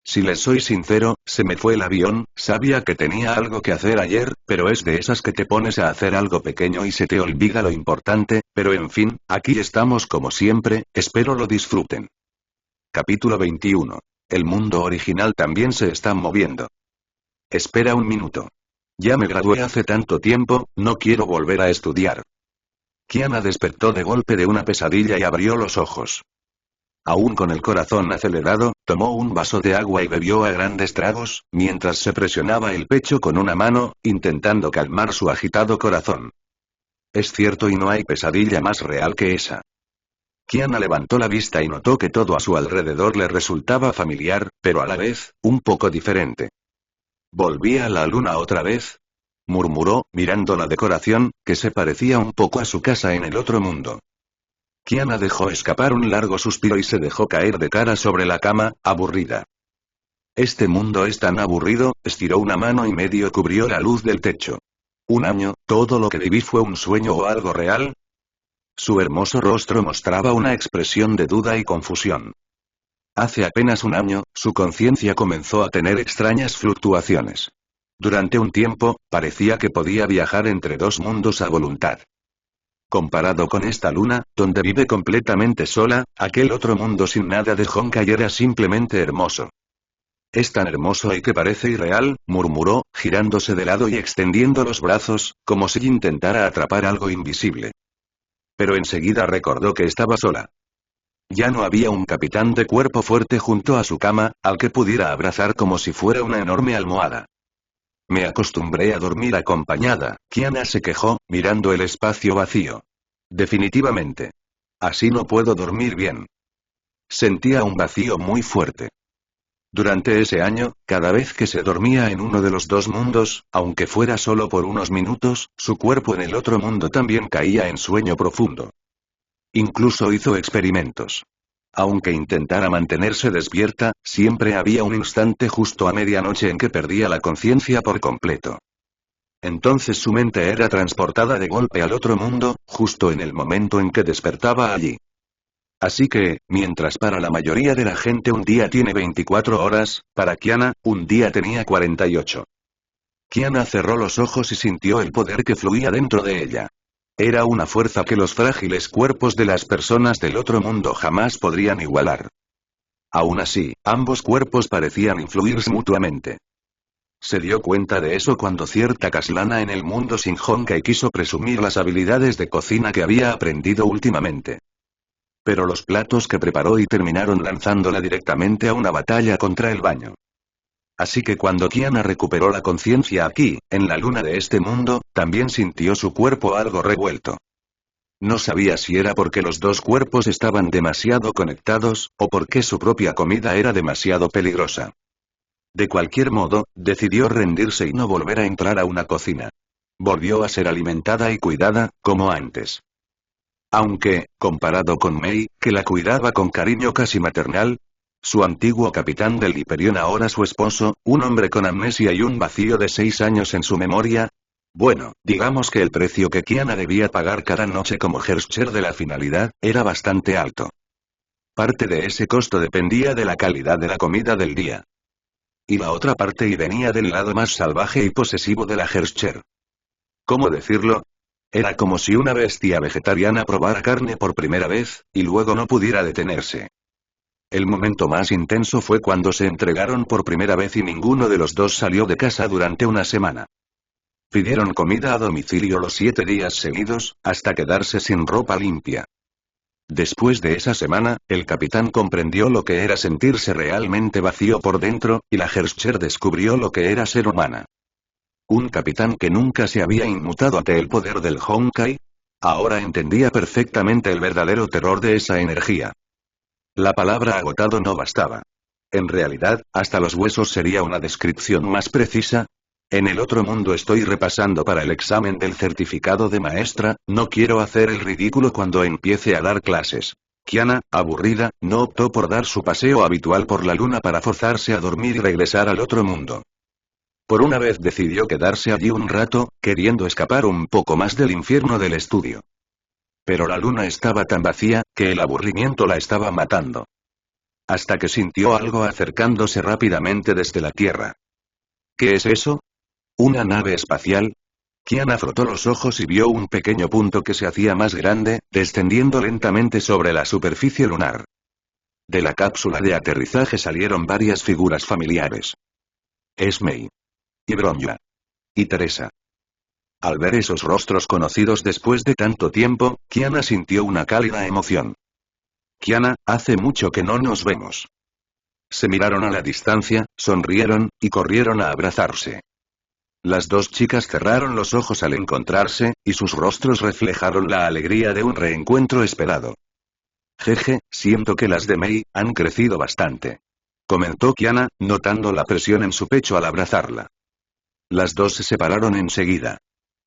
Si les soy sincero, se me fue el avión, sabía que tenía algo que hacer ayer, pero es de esas que te pones a hacer algo pequeño y se te olvida lo importante, pero en fin, aquí estamos como siempre, espero lo disfruten. Capítulo 21. El mundo original también se está moviendo. Espera un minuto. Ya me gradué hace tanto tiempo, no quiero volver a estudiar. Kiana despertó de golpe de una pesadilla y abrió los ojos. Aún con el corazón acelerado, tomó un vaso de agua y bebió a grandes tragos, mientras se presionaba el pecho con una mano, intentando calmar su agitado corazón. Es cierto y no hay pesadilla más real que esa. Kiana levantó la vista y notó que todo a su alrededor le resultaba familiar, pero a la vez, un poco diferente. ¿Volví a la luna otra vez?, murmuró, mirando la decoración, que se parecía un poco a su casa en el otro mundo. Kiana dejó escapar un largo suspiro y se dejó caer de cara sobre la cama, aburrida. Este mundo es tan aburrido, estiró una mano y medio cubrió la luz del techo. ¿Un año, todo lo que viví fue un sueño o algo real? Su hermoso rostro mostraba una expresión de duda y confusión. Hace apenas un año, su conciencia comenzó a tener extrañas fluctuaciones. Durante un tiempo, parecía que podía viajar entre dos mundos a voluntad. Comparado con esta luna, donde vive completamente sola, aquel otro mundo sin nada de Honkai era simplemente hermoso. Es tan hermoso y que parece irreal, murmuró, girándose de lado y extendiendo los brazos, como si intentara atrapar algo invisible. Pero enseguida recordó que estaba sola. Ya no había un capitán de cuerpo fuerte junto a su cama, al que pudiera abrazar como si fuera una enorme almohada. Me acostumbré a dormir acompañada, Kiana se quejó, mirando el espacio vacío. Definitivamente. Así no puedo dormir bien. Sentía un vacío muy fuerte. Durante ese año, cada vez que se dormía en uno de los dos mundos, aunque fuera solo por unos minutos, su cuerpo en el otro mundo también caía en sueño profundo. Incluso hizo experimentos. Aunque intentara mantenerse despierta, siempre había un instante justo a medianoche en que perdía la conciencia por completo. Entonces su mente era transportada de golpe al otro mundo, justo en el momento en que despertaba allí. Así que, mientras para la mayoría de la gente un día tiene 24 horas, para Kiana, un día tenía 48. Kiana cerró los ojos y sintió el poder que fluía dentro de ella. Era una fuerza que los frágiles cuerpos de las personas del otro mundo jamás podrían igualar. Aún así, ambos cuerpos parecían influirse mutuamente. Se dio cuenta de eso cuando cierta Caslana en el mundo sin Honkai quiso presumir las habilidades de cocina que había aprendido últimamente. Pero los platos que preparó y terminaron lanzándola directamente a una batalla contra el baño. Así que cuando Kiana recuperó la conciencia aquí, en la luna de este mundo, también sintió su cuerpo algo revuelto. No sabía si era porque los dos cuerpos estaban demasiado conectados, o porque su propia comida era demasiado peligrosa. De cualquier modo, decidió rendirse y no volver a entrar a una cocina. Volvió a ser alimentada y cuidada, como antes. Aunque, comparado con Mei, que la cuidaba con cariño casi maternal, su antiguo capitán del Hyperion ahora su esposo, un hombre con amnesia y un vacío de 6 años en su memoria. Bueno, digamos que el precio que Kiana debía pagar cada noche como Herrscher de la finalidad, era bastante alto. Parte de ese costo dependía de la calidad de la comida del día. Y la otra parte y venía del lado más salvaje y posesivo de la Herrscher. ¿Cómo decirlo? Era como si una bestia vegetariana probara carne por primera vez, y luego no pudiera detenerse. El momento más intenso fue cuando se entregaron por primera vez y ninguno de los dos salió de casa durante una semana. Pidieron comida a domicilio los 7 días seguidos, hasta quedarse sin ropa limpia. Después de esa semana, el capitán comprendió lo que era sentirse realmente vacío por dentro, y la Herrscher descubrió lo que era ser humana. Un capitán que nunca se había inmutado ante el poder del Honkai. Ahora entendía perfectamente el verdadero terror de esa energía. La palabra agotado no bastaba. En realidad, hasta los huesos sería una descripción más precisa. En el otro mundo estoy repasando para el examen del certificado de maestra, no quiero hacer el ridículo cuando empiece a dar clases. Kiana, aburrida, no optó por dar su paseo habitual por la luna para forzarse a dormir y regresar al otro mundo. Por una vez decidió quedarse allí un rato, queriendo escapar un poco más del infierno del estudio. Pero la luna estaba tan vacía, que el aburrimiento la estaba matando. hasta que sintió algo acercándose rápidamente desde la Tierra. ¿Qué es eso? ¿Una nave espacial? Kiana frotó los ojos y vio un pequeño punto que se hacía más grande, descendiendo lentamente sobre la superficie lunar. De la cápsula de aterrizaje salieron varias figuras familiares. Es Mei. Y Bronya. Y Teresa. Al ver esos rostros conocidos después de tanto tiempo, Kiana sintió una cálida emoción. Kiana, hace mucho que no nos vemos. Se miraron a la distancia, sonrieron, y corrieron a abrazarse. Las dos chicas cerraron los ojos al encontrarse, y sus rostros reflejaron la alegría de un reencuentro esperado. Jeje, siento que las de Mei han crecido bastante. Comentó Kiana, notando la presión en su pecho al abrazarla. Las dos se separaron enseguida.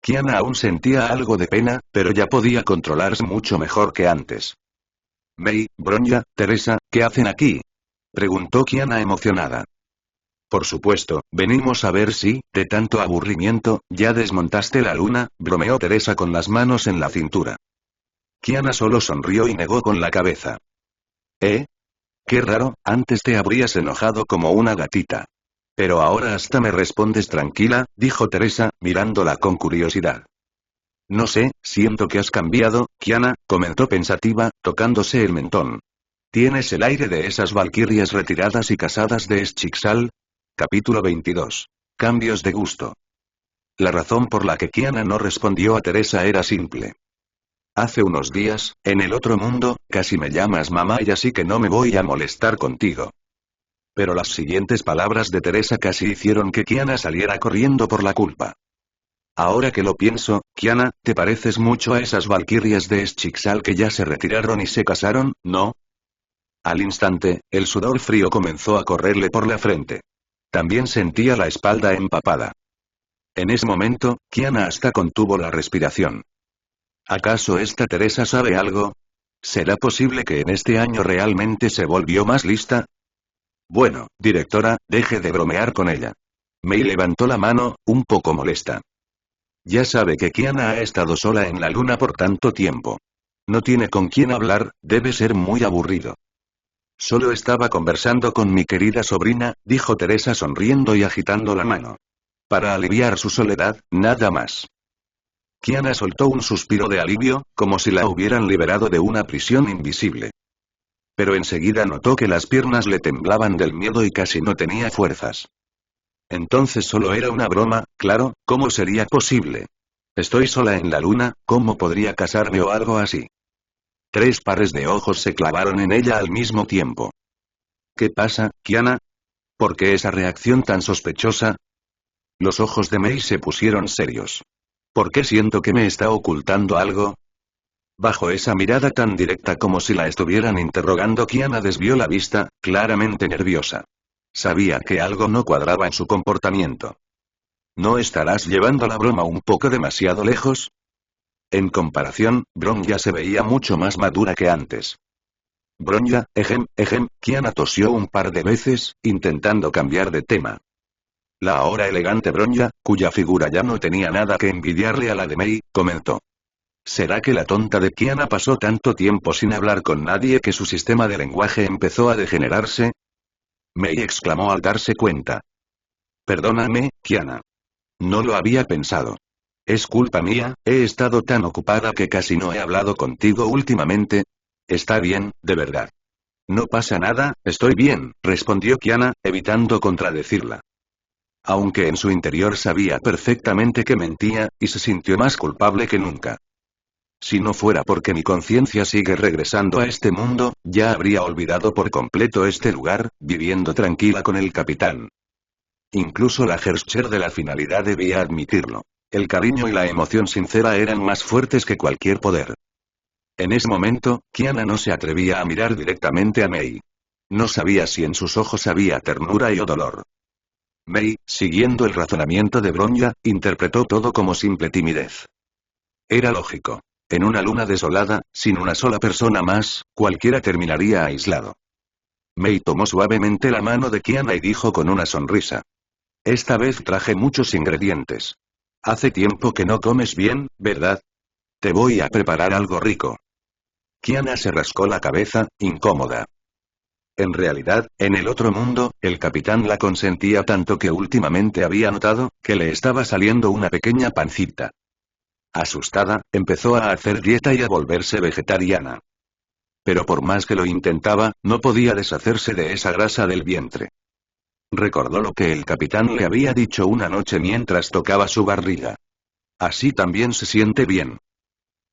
Kiana aún sentía algo de pena, pero ya podía controlarse mucho mejor que antes. Mei, Bronya, Teresa, ¿qué hacen aquí? Preguntó Kiana emocionada. Por supuesto, venimos a ver si, de tanto aburrimiento, ya desmontaste la luna, bromeó Teresa con las manos en la cintura. Kiana solo sonrió y negó con la cabeza. ¿Eh? Qué raro, antes te habrías enojado como una gatita. Pero ahora hasta me respondes tranquila, dijo Teresa, mirándola con curiosidad. No sé, siento que has cambiado, Kiana, comentó pensativa, tocándose el mentón. ¿Tienes el aire de esas valquirias retiradas y casadas de Eschixal? Capítulo 22. Cambios de gusto. La razón por la que Kiana no respondió a Teresa era simple. Hace unos días, en el otro mundo, casi me llamas mamá y así que no me voy a molestar contigo. Pero las siguientes palabras de Teresa casi hicieron que Kiana saliera corriendo por la culpa. Ahora que lo pienso, Kiana, te pareces mucho a esas valquirias de Eschixal que ya se retiraron y se casaron, ¿no? Al instante, el sudor frío comenzó a correrle por la frente. También sentía la espalda empapada. En ese momento, Kiana hasta contuvo la respiración. ¿Acaso esta Teresa sabe algo? ¿Será posible que en este año realmente se volvió más lista? Bueno, directora, deje de bromear con ella. Mei levantó la mano, un poco molesta. Ya sabe que Kiana ha estado sola en la luna por tanto tiempo. No tiene con quién hablar, debe ser muy aburrido. Solo estaba conversando con mi querida sobrina, dijo Teresa sonriendo y agitando la mano. Para aliviar su soledad, nada más. Kiana soltó un suspiro de alivio, como si la hubieran liberado de una prisión invisible. Pero enseguida notó que las piernas le temblaban del miedo y casi no tenía fuerzas. Entonces solo era una broma, claro, ¿cómo sería posible? Estoy sola en la luna, ¿cómo podría casarme o algo así? 3 pares de ojos se clavaron en ella al mismo tiempo. ¿Qué pasa, Kiana? ¿Por qué esa reacción tan sospechosa? Los ojos de Mei se pusieron serios. ¿Por qué siento que me está ocultando algo? Bajo esa mirada tan directa como si la estuvieran interrogando, Kiana desvió la vista, claramente nerviosa. Sabía que algo no cuadraba en su comportamiento. ¿No estarás llevando la broma un poco demasiado lejos? En comparación, Bronya se veía mucho más madura que antes. Bronya, Kiana tosió un par de veces, intentando cambiar de tema. La ahora elegante Bronya, cuya figura ya no tenía nada que envidiarle a la de Mei, comentó. ¿Será que la tonta de Kiana pasó tanto tiempo sin hablar con nadie que su sistema de lenguaje empezó a degenerarse? Mei exclamó al darse cuenta. Perdóname, Kiana. No lo había pensado. Es culpa mía, he estado tan ocupada que casi no he hablado contigo últimamente. Está bien, de verdad. No pasa nada, estoy bien, respondió Kiana, evitando contradecirla. Aunque en su interior sabía perfectamente que mentía, y se sintió más culpable que nunca. Si no fuera porque mi conciencia sigue regresando a este mundo, ya habría olvidado por completo este lugar, viviendo tranquila con el capitán. Incluso la Herscher de la finalidad debía admitirlo. El cariño y la emoción sincera eran más fuertes que cualquier poder. En ese momento, Kiana no se atrevía a mirar directamente a Mei. No sabía si en sus ojos había ternura y o dolor. Mei, siguiendo el razonamiento de Bronya, interpretó todo como simple timidez. Era lógico. En una luna desolada, sin una sola persona más, cualquiera terminaría aislado. Mei tomó suavemente la mano de Kiana y dijo con una sonrisa. Esta vez traje muchos ingredientes. Hace tiempo que no comes bien, ¿verdad? Te voy a preparar algo rico. Kiana se rascó la cabeza, incómoda. En realidad, en el otro mundo, el capitán la consentía tanto que últimamente había notado que le estaba saliendo una pequeña pancita. Asustada, empezó a hacer dieta y a volverse vegetariana. Pero por más que lo intentaba, no podía deshacerse de esa grasa del vientre. Recordó lo que el capitán le había dicho una noche mientras tocaba su barriga. Así también se siente bien.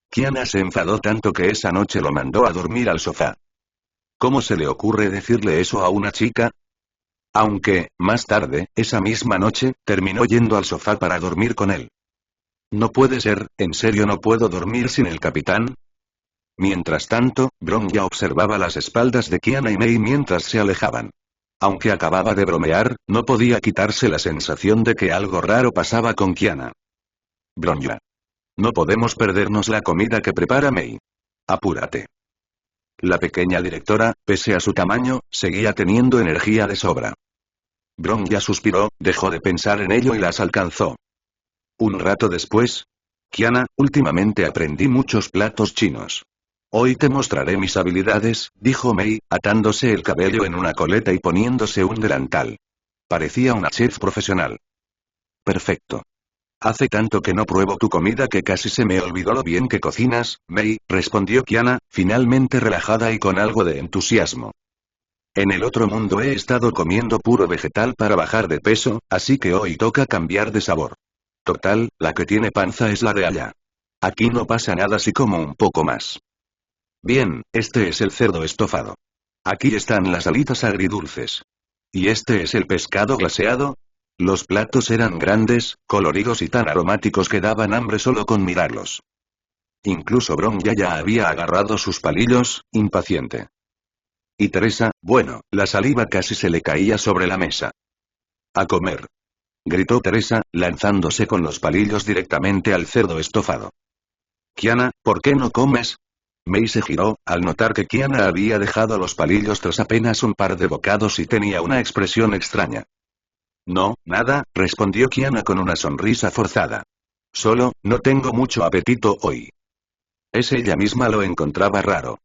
Kiana se enfadó tanto que esa noche lo mandó a dormir al sofá. ¿Cómo se le ocurre decirle eso a una chica? Aunque, más tarde, esa misma noche, terminó yendo al sofá para dormir con él. No puede ser, ¿en serio no puedo dormir sin el capitán? Mientras tanto, Bron ya observaba las espaldas de Kiana y Mei mientras se alejaban. Aunque acababa de bromear, no podía quitarse la sensación de que algo raro pasaba con Kiana. Bronja. No podemos perdernos la comida que prepara Mei. Apúrate. La pequeña directora, pese a su tamaño, seguía teniendo energía de sobra. Bronja suspiró, dejó de pensar en ello y las alcanzó. Un rato después. Kiana, últimamente aprendí muchos platos chinos. Hoy te mostraré mis habilidades, dijo Mei, atándose el cabello en una coleta y poniéndose un delantal. Parecía una chef profesional. Perfecto. Hace tanto que no pruebo tu comida que casi se me olvidó lo bien que cocinas, Mei, respondió Kiana, finalmente relajada y con algo de entusiasmo. En el otro mundo he estado comiendo puro vegetal para bajar de peso, así que hoy toca cambiar de sabor. Total, la que tiene panza es la de allá. Aquí no pasa nada si como un poco más. Bien, este es el cerdo estofado. Aquí están las alitas agridulces. ¿Y este es el pescado glaseado? Los platos eran grandes, coloridos y tan aromáticos que daban hambre solo con mirarlos. Incluso Bron ya había agarrado sus palillos, impaciente. Y Teresa, bueno, la saliva casi se le caía sobre la mesa. A comer. Gritó Teresa, lanzándose con los palillos directamente al cerdo estofado. Kiana, ¿por qué no comes? Mei se giró, al notar que Kiana había dejado los palillos tras apenas un par de bocados y tenía una expresión extraña. No, nada, respondió Kiana con una sonrisa forzada. Solo, no tengo mucho apetito hoy. Ella misma lo encontraba raro.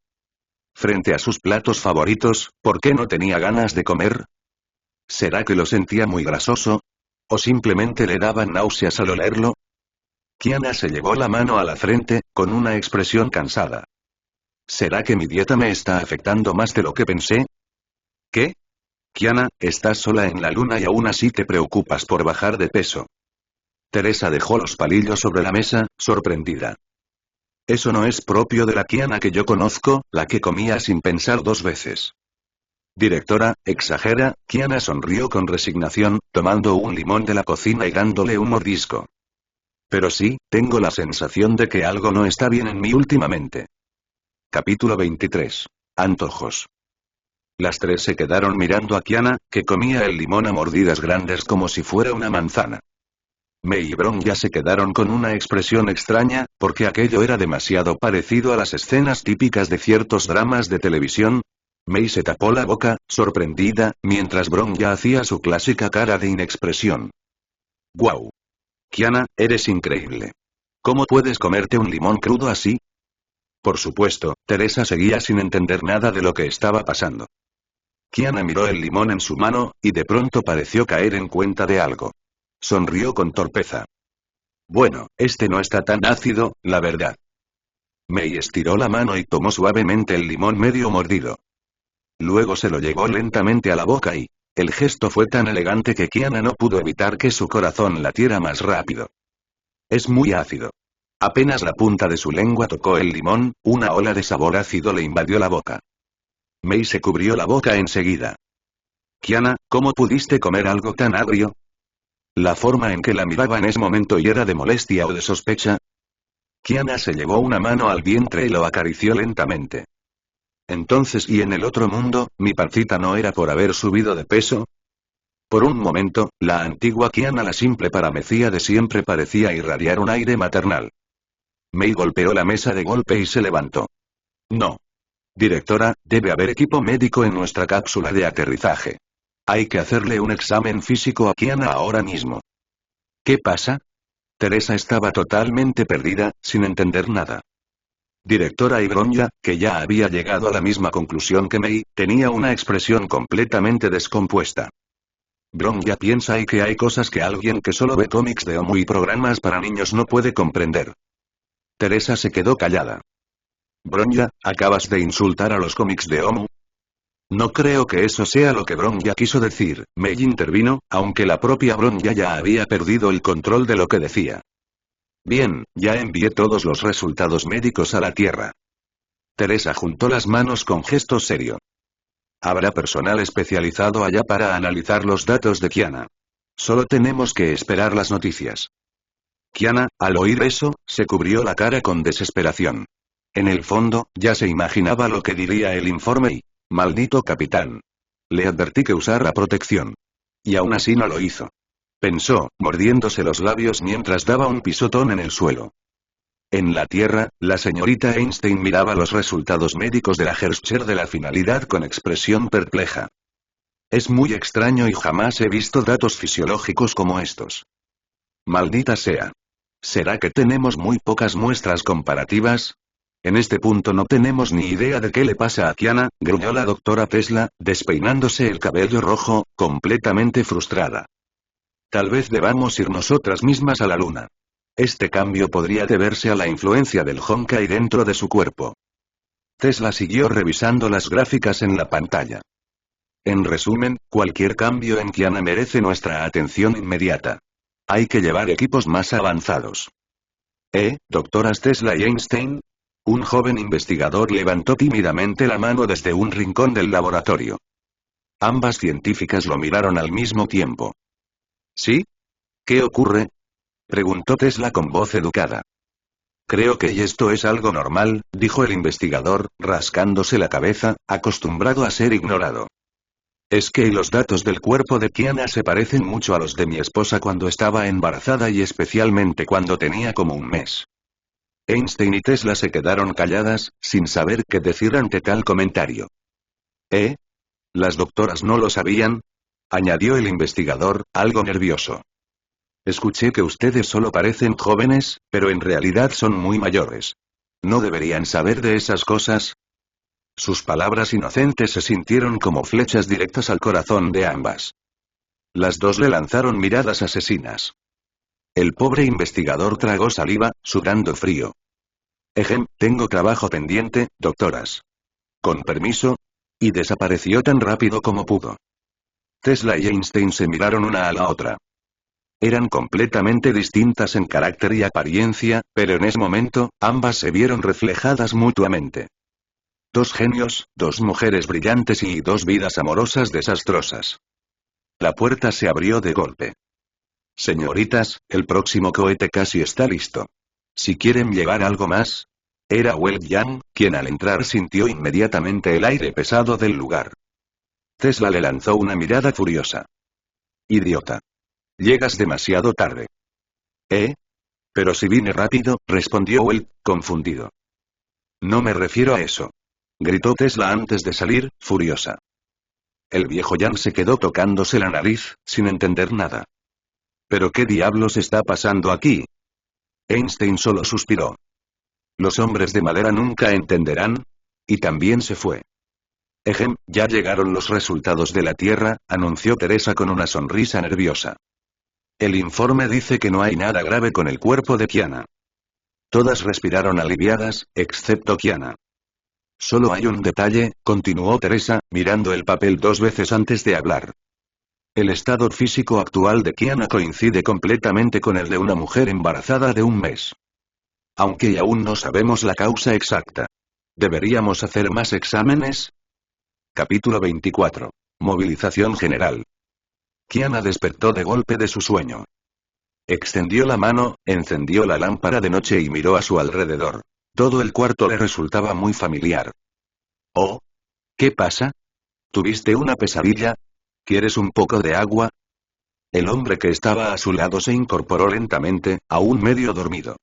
Frente a sus platos favoritos, ¿por qué no tenía ganas de comer? ¿Será que lo sentía muy grasoso? ¿O simplemente le daban náuseas al olerlo? Kiana se llevó la mano a la frente, con una expresión cansada. ¿Será que mi dieta me está afectando más de lo que pensé? ¿Qué? Kiana, estás sola en la luna y aún así te preocupas por bajar de peso. Teresa dejó los palillos sobre la mesa, sorprendida. Eso no es propio de la Kiana que yo conozco, la que comía sin pensar dos veces. Directora, exagera, Kiana sonrió con resignación, tomando un limón de la cocina y dándole un mordisco. Pero sí, tengo la sensación de que algo no está bien en mí últimamente. Capítulo 23. Antojos. Las tres se quedaron mirando a Kiana, que comía el limón a mordidas grandes como si fuera una manzana. Mei y Bron ya se quedaron con una expresión extraña, porque aquello era demasiado parecido a las escenas típicas de ciertos dramas de televisión. Mei se tapó la boca, sorprendida, mientras Bron ya hacía su clásica cara de inexpresión. ¡Guau! Kiana, eres increíble. ¿Cómo puedes comerte un limón crudo así? Por supuesto, Teresa seguía sin entender nada de lo que estaba pasando. Kiana miró el limón en su mano, y de pronto pareció caer en cuenta de algo. Sonrió con torpeza. Bueno, este no está tan ácido, la verdad. Mei estiró la mano y tomó suavemente el limón medio mordido. Luego se lo llevó lentamente a la boca y, el gesto fue tan elegante que Kiana no pudo evitar que su corazón latiera más rápido. Es muy ácido. Apenas la punta de su lengua tocó el limón, una ola de sabor ácido le invadió la boca. Mei se cubrió la boca enseguida. Kiana, ¿cómo pudiste comer algo tan agrio? La forma en que la miraba en ese momento y era de molestia o de sospecha. Kiana se llevó una mano al vientre y lo acarició lentamente. Entonces, ¿y en el otro mundo, mi pancita no era por haber subido de peso? Por un momento, la antigua Kiana, la simple paramecía de siempre, parecía irradiar un aire maternal. Mei golpeó la mesa de golpe y se levantó. No. Directora, debe haber equipo médico en nuestra cápsula de aterrizaje. Hay que hacerle un examen físico a Kiana ahora mismo. ¿Qué pasa? Teresa estaba totalmente perdida, sin entender nada. Directora y Bronya, que ya había llegado a la misma conclusión que Mei, tenía una expresión completamente descompuesta. Bronya piensa y que hay cosas que alguien que solo ve cómics de Omu y programas para niños no puede comprender. Teresa se quedó callada. Bronya, ¿acabas de insultar a los cómics de Omu? No creo que eso sea lo que Bronya quiso decir, Mei intervino, aunque la propia Bronya ya había perdido el control de lo que decía. Bien, ya envié todos los resultados médicos a la Tierra. Teresa juntó las manos con gesto serio. Habrá personal especializado allá para analizar los datos de Kiana. Solo tenemos que esperar las noticias. Kiana, al oír eso, se cubrió la cara con desesperación. En el fondo, ya se imaginaba lo que diría el informe y... Maldito capitán. Le advertí que usara protección. Y aún así no lo hizo. Pensó, mordiéndose los labios mientras daba un pisotón en el suelo. En la Tierra, la señorita Einstein miraba los resultados médicos de la Herschel de la finalidad con expresión perpleja. Es muy extraño y jamás he visto datos fisiológicos como estos. Maldita sea. ¿Será que tenemos muy pocas muestras comparativas? En este punto no tenemos ni idea de qué le pasa a Kiana, gruñó la doctora Tesla, despeinándose el cabello rojo, completamente frustrada. Tal vez debamos ir nosotras mismas a la luna. Este cambio podría deberse a la influencia del Honkai dentro de su cuerpo. Tesla siguió revisando las gráficas en la pantalla. En resumen, cualquier cambio en Kiana merece nuestra atención inmediata. Hay que llevar equipos más avanzados. ¿Doctoras Tesla y Einstein? Un joven investigador levantó tímidamente la mano desde un rincón del laboratorio. Ambas científicas lo miraron al mismo tiempo. ¿Sí? ¿Qué ocurre? Preguntó Tesla con voz educada. Creo que esto es algo normal, dijo el investigador, rascándose la cabeza, acostumbrado a ser ignorado. Es que los datos del cuerpo de Kiana se parecen mucho a los de mi esposa cuando estaba embarazada y especialmente cuando tenía como un mes. Einstein y Tesla se quedaron calladas, sin saber qué decir ante tal comentario. ¿Las doctoras no lo sabían? Añadió el investigador, algo nervioso. Escuché que ustedes solo parecen jóvenes, pero en realidad son muy mayores. ¿No deberían saber de esas cosas? Sus palabras inocentes se sintieron como flechas directas al corazón de ambas. Las dos le lanzaron miradas asesinas. El pobre investigador tragó saliva, sudando frío. Tengo trabajo pendiente, doctoras. Con permiso. Y desapareció tan rápido como pudo. Tesla y Einstein se miraron una a la otra. Eran completamente distintas en carácter y apariencia, pero en ese momento, ambas se vieron reflejadas mutuamente. Dos genios, dos mujeres brillantes y dos vidas amorosas desastrosas. La puerta se abrió de golpe. Señoritas, el próximo cohete casi está listo. Si quieren llevar algo más. Era Wei Yang, quien al entrar sintió inmediatamente el aire pesado del lugar. Tesla le lanzó una mirada furiosa. Idiota. Llegas demasiado tarde. Pero si vine rápido, respondió Wei, confundido. No me refiero a eso. Gritó Tesla antes de salir, furiosa. El viejo Yang se quedó tocándose la nariz, sin entender nada. ¿Pero qué diablos está pasando aquí? Einstein solo suspiró. Los hombres de madera nunca entenderán. Y también se fue. Ya llegaron los resultados de la Tierra, anunció Teresa con una sonrisa nerviosa. El informe dice que no hay nada grave con el cuerpo de Kiana. Todas respiraron aliviadas, excepto Kiana. Solo hay un detalle, continuó Teresa, mirando el papel 2 veces antes de hablar. El estado físico actual de Kiana coincide completamente con el de una mujer embarazada de un mes. Aunque aún no sabemos la causa exacta. ¿Deberíamos hacer más exámenes? Capítulo 24. Movilización general. Kiana despertó de golpe de su sueño. Extendió la mano, encendió la lámpara de noche y miró a su alrededor. Todo el cuarto le resultaba muy familiar. Oh. ¿Qué pasa? ¿Tuviste una pesadilla? ¿Quieres un poco de agua? El hombre que estaba a su lado se incorporó lentamente, aún medio dormido.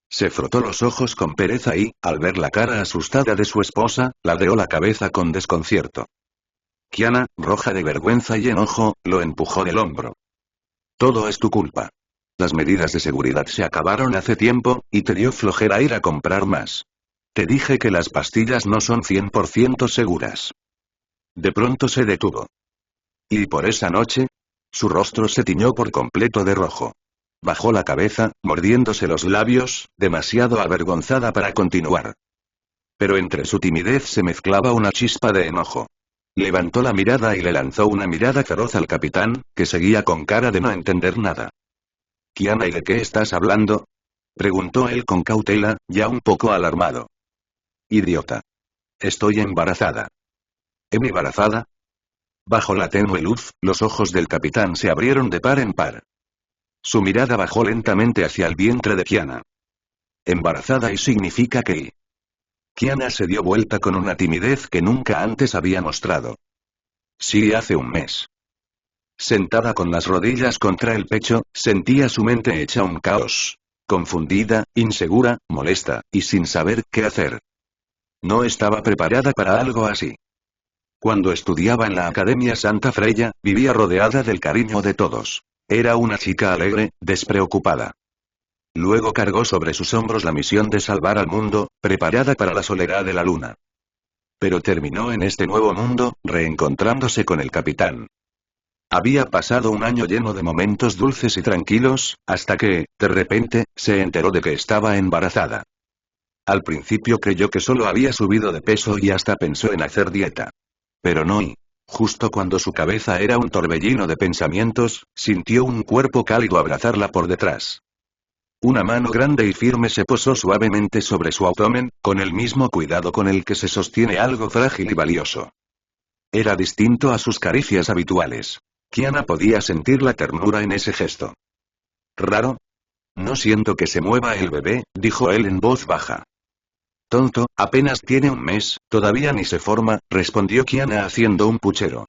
Se frotó los ojos con pereza y, al ver la cara asustada de su esposa, ladeó la cabeza con desconcierto. Kiana, roja de vergüenza y enojo, lo empujó del hombro. Todo es tu culpa. Las medidas de seguridad se acabaron hace tiempo, y te dio flojera ir a comprar más. Te dije que las pastillas no son 100% seguras. De pronto se detuvo. ¿Y por esa noche? Su rostro se tiñó por completo de rojo. Bajó la cabeza, mordiéndose los labios, demasiado avergonzada para continuar. Pero entre su timidez se mezclaba una chispa de enojo. Levantó la mirada y le lanzó una mirada feroz al capitán, que seguía con cara de no entender nada. «Kiana, ¿y de qué estás hablando?», preguntó él con cautela, ya un poco alarmado. «Idiota. Estoy embarazada». ¿Embarazada? Bajo la tenue luz, los ojos del capitán se abrieron de par en par. Su mirada bajó lentamente hacia el vientre de Kiana. Embarazada, y significa que... Kiana se dio vuelta con una timidez que nunca antes había mostrado. Sí, hace un mes. Sentada con las rodillas contra el pecho, sentía su mente hecha un caos. Confundida, insegura, molesta, y sin saber qué hacer. No estaba preparada para algo así. Cuando estudiaba en la Academia Santa Freya, vivía rodeada del cariño de todos. Era una chica alegre, despreocupada. Luego cargó sobre sus hombros la misión de salvar al mundo, preparada para la soledad de la luna. Pero terminó en este nuevo mundo, reencontrándose con el capitán. Había pasado un año lleno de momentos dulces y tranquilos, hasta que, de repente, se enteró de que estaba embarazada. Al principio creyó que solo había subido de peso y hasta pensó en hacer dieta. Pero no, y, justo cuando su cabeza era un torbellino de pensamientos, sintió un cuerpo cálido abrazarla por detrás. Una mano grande y firme se posó suavemente sobre su abdomen, con el mismo cuidado con el que se sostiene algo frágil y valioso. Era distinto a sus caricias habituales. Kiana podía sentir la ternura en ese gesto. ¿Raro? No siento que se mueva el bebé, dijo él en voz baja. Tonto, apenas tiene un mes, todavía ni se forma, respondió Kiana haciendo un puchero.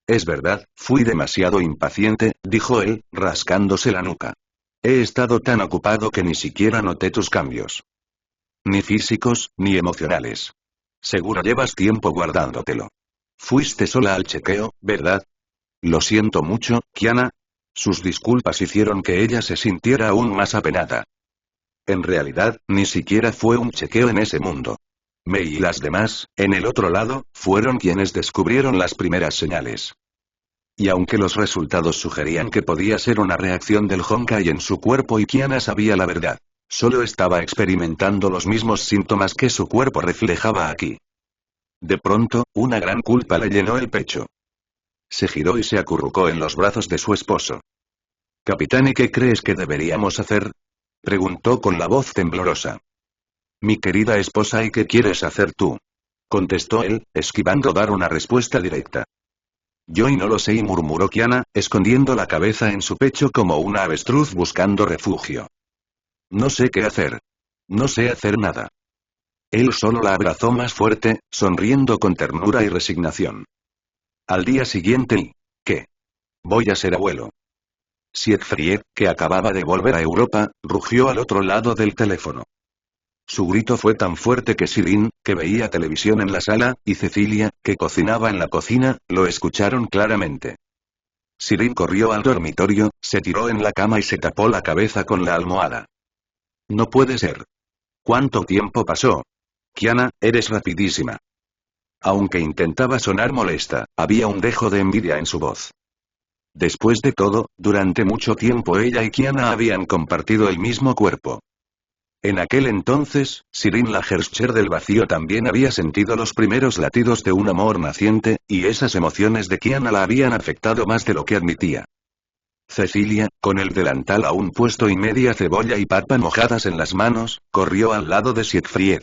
Es verdad, fui demasiado impaciente, dijo él, rascándose la nuca. He estado tan ocupado que ni siquiera noté tus cambios. Ni físicos, ni emocionales. Seguro llevas tiempo guardándotelo. Fuiste sola al chequeo, ¿verdad? Lo siento mucho, Kiana. Sus disculpas hicieron que ella se sintiera aún más apenada. En realidad, ni siquiera fue un chequeo en ese mundo. Mei y las demás, en el otro lado, fueron quienes descubrieron las primeras señales. Y aunque los resultados sugerían que podía ser una reacción del Honkai en su cuerpo y Kiana sabía la verdad, solo estaba experimentando los mismos síntomas que su cuerpo reflejaba aquí. De pronto, una gran culpa le llenó el pecho. Se giró y se acurrucó en los brazos de su esposo. «Capitán, ¿y qué crees que deberíamos hacer?», preguntó con la voz temblorosa. «Mi querida esposa, ¿y qué quieres hacer tú?», contestó él, esquivando dar una respuesta directa. «Yo y no lo sé», y murmuró Kiana, escondiendo la cabeza en su pecho como una avestruz buscando refugio. «No sé qué hacer. No sé hacer nada». Él solo la abrazó más fuerte, sonriendo con ternura y resignación. Al día siguiente, ¿qué? Voy a ser abuelo. Siegfried, que acababa de volver a Europa, rugió al otro lado del teléfono. Su grito fue tan fuerte que Sirin, que veía televisión en la sala, y Cecilia, que cocinaba en la cocina, lo escucharon claramente. Sirin corrió al dormitorio, se tiró en la cama y se tapó la cabeza con la almohada. No puede ser. ¿Cuánto tiempo pasó? Kiana, eres rapidísima. Aunque intentaba sonar molesta, había un dejo de envidia en su voz. Después de todo, durante mucho tiempo ella y Kiana habían compartido el mismo cuerpo. En aquel entonces, Sirin la Herscher del vacío también había sentido los primeros latidos de un amor naciente, y esas emociones de Kiana la habían afectado más de lo que admitía. Cecilia, con el delantal aún puesto y media cebolla y papa mojadas en las manos, corrió al lado de Siegfried.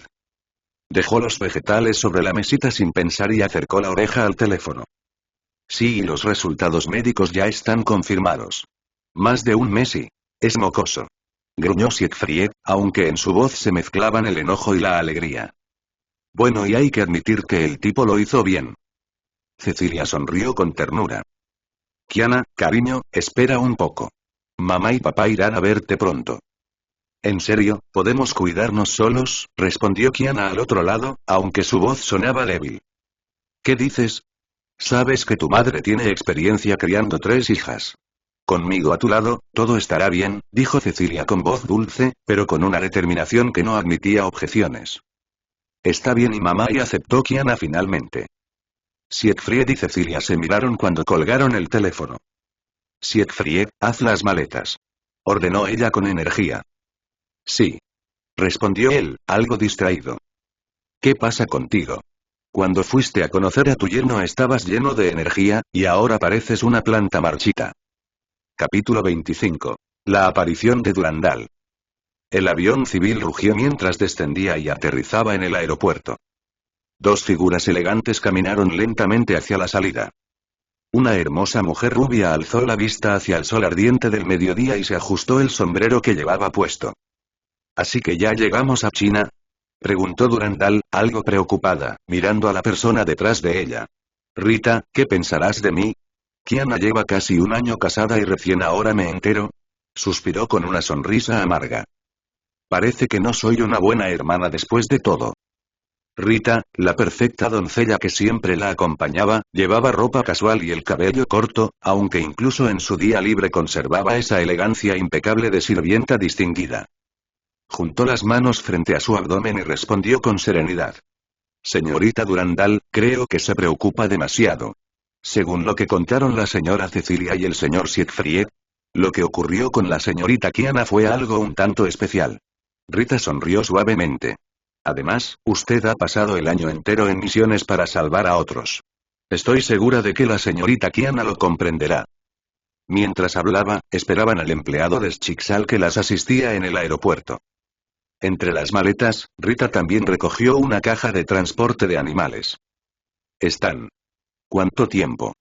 Dejó los vegetales sobre la mesita sin pensar y acercó la oreja al teléfono. Sí, y los resultados médicos ya están confirmados. Más de un mes y... es mocoso. Gruñó Siegfried, aunque en su voz se mezclaban el enojo y la alegría. Bueno, y hay que admitir que el tipo lo hizo bien. Cecilia sonrió con ternura. Kiana, cariño, espera un poco. Mamá y papá irán a verte pronto. ¿En serio, podemos cuidarnos solos?, respondió Kiana al otro lado, aunque su voz sonaba débil. ¿Qué dices? Sabes que tu madre tiene experiencia criando 3 hijas. Conmigo a tu lado, todo estará bien, dijo Cecilia con voz dulce, pero con una determinación que no admitía objeciones. Está bien y mamá y aceptó Kiana finalmente. Siegfried y Cecilia se miraron cuando colgaron el teléfono. Siegfried, haz las maletas. Ordenó ella con energía. Sí. Respondió él, algo distraído. ¿Qué pasa contigo? Cuando fuiste a conocer a tu yerno estabas lleno de energía, y ahora pareces una planta marchita. Capítulo 25. La aparición de Durandal. El avión civil rugió mientras descendía y aterrizaba en el aeropuerto. Dos figuras elegantes caminaron lentamente hacia la salida. Una hermosa mujer rubia alzó la vista hacia el sol ardiente del mediodía y se ajustó el sombrero que llevaba puesto. ¿Así que ya llegamos a China? Preguntó Durandal, algo preocupada, mirando a la persona detrás de ella. Rita, ¿qué pensarás de mí? Kiana lleva casi un año casada y recién ahora me entero. Suspiró con una sonrisa amarga. Parece que no soy una buena hermana después de todo. Rita, la perfecta doncella que siempre la acompañaba, llevaba ropa casual y el cabello corto, aunque incluso en su día libre conservaba esa elegancia impecable de sirvienta distinguida. Juntó las manos frente a su abdomen y respondió con serenidad. Señorita Durandal, creo que se preocupa demasiado. Según lo que contaron la señora Cecilia y el señor Siegfried, lo que ocurrió con la señorita Kiana fue algo un tanto especial. Rita sonrió suavemente. Además, usted ha pasado el año entero en misiones para salvar a otros. Estoy segura de que la señorita Kiana lo comprenderá. Mientras hablaba, esperaban al empleado de Schicksal que las asistía en el aeropuerto. Entre las maletas, Rita también recogió una caja de transporte de animales. Stan. ¿Cuánto tiempo?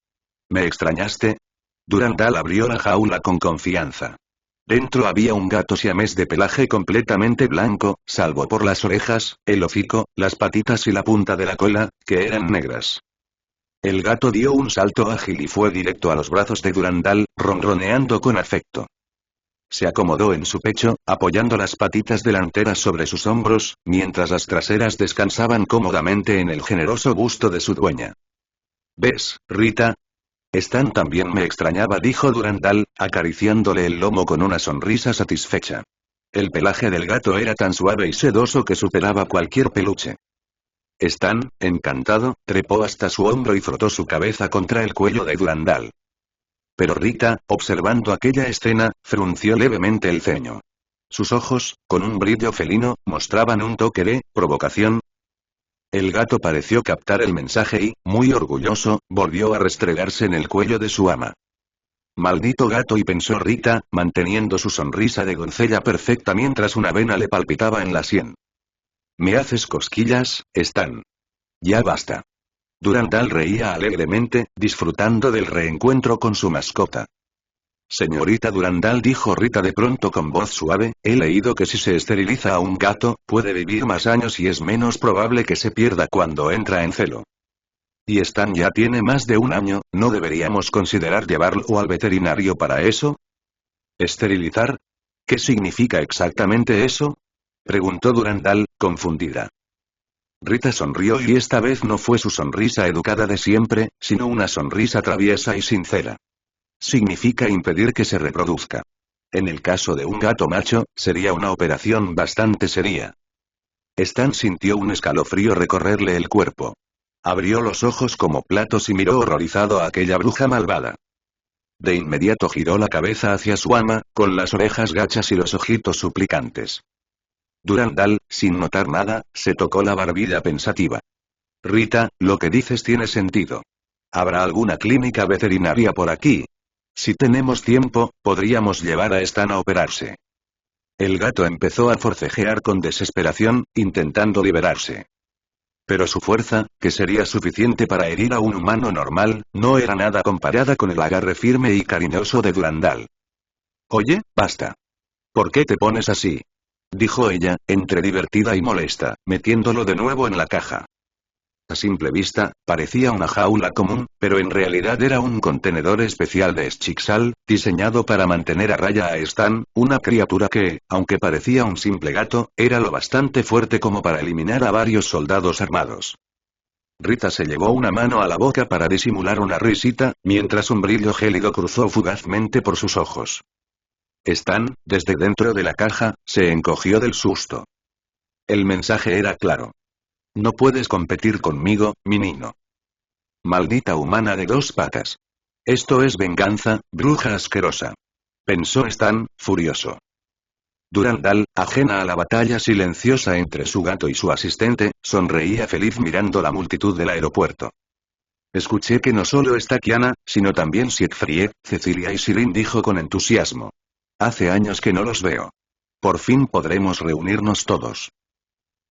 ¿Me extrañaste? Durandal abrió la jaula con confianza. Dentro había un gato siamés de pelaje completamente blanco, salvo por las orejas, el hocico, las patitas y la punta de la cola, que eran negras. El gato dio un salto ágil y fue directo a los brazos de Durandal, ronroneando con afecto. Se acomodó en su pecho, apoyando las patitas delanteras sobre sus hombros, mientras las traseras descansaban cómodamente en el generoso busto de su dueña. ¿Ves, Rita? Stan también me extrañaba, dijo Durandal, acariciándole el lomo con una sonrisa satisfecha. El pelaje del gato era tan suave y sedoso que superaba cualquier peluche. Stan, encantado, trepó hasta su hombro y frotó su cabeza contra el cuello de Durandal. Pero Rita, observando aquella escena, frunció levemente el ceño. Sus ojos, con un brillo felino, mostraban un toque de provocación. El gato pareció captar el mensaje y, muy orgulloso, volvió a restregarse en el cuello de su ama. Maldito gato, y pensó Rita, manteniendo su sonrisa de doncella perfecta mientras una vena le palpitaba en la sien. ¿Me haces cosquillas, Stan? Ya basta. Durandal reía alegremente, disfrutando del reencuentro con su mascota. Señorita Durandal, dijo Rita de pronto con voz suave, he leído que si se esteriliza a un gato, puede vivir más años y es menos probable que se pierda cuando entra en celo. Y Stan ya tiene más de un año, ¿no deberíamos considerar llevarlo al veterinario para eso? ¿Esterilizar? ¿Qué significa exactamente eso? Preguntó Durandal, confundida. Rita sonrió y esta vez no fue su sonrisa educada de siempre, sino una sonrisa traviesa y sincera. Significa impedir que se reproduzca. En el caso de un gato macho, sería una operación bastante seria. Stan sintió un escalofrío recorrerle el cuerpo. Abrió los ojos como platos y miró horrorizado a aquella bruja malvada. De inmediato giró la cabeza hacia su ama, con las orejas gachas y los ojitos suplicantes. Durandal, sin notar nada, se tocó la barbilla pensativa. Rita, lo que dices tiene sentido. ¿Habrá alguna clínica veterinaria por aquí? Si tenemos tiempo, podríamos llevar a Stan a operarse. El gato empezó a forcejear con desesperación, intentando liberarse. Pero su fuerza, que sería suficiente para herir a un humano normal, no era nada comparada con el agarre firme y cariñoso de Durandal. Oye, basta. ¿Por qué te pones así? Dijo ella, entre divertida y molesta, metiéndolo de nuevo en la caja. A simple vista, parecía una jaula común, pero en realidad era un contenedor especial de Schicksal, diseñado para mantener a raya a Stan, una criatura que, aunque parecía un simple gato, era lo bastante fuerte como para eliminar a varios soldados armados. Rita se llevó una mano a la boca para disimular una risita, mientras un brillo gélido cruzó fugazmente por sus ojos. Stan, desde dentro de la caja, se encogió del susto. El mensaje era claro. No puedes competir conmigo, Minino. Maldita humana de 2 patas. Esto es venganza, bruja asquerosa. Pensó Stan, furioso. Durandal, ajena a la batalla silenciosa entre su gato y su asistente, sonreía feliz mirando la multitud del aeropuerto. Escuché que no solo está Kiana, sino también Siegfried, Cecilia y Sirin, dijo con entusiasmo. Hace años que no los veo. Por fin podremos reunirnos todos.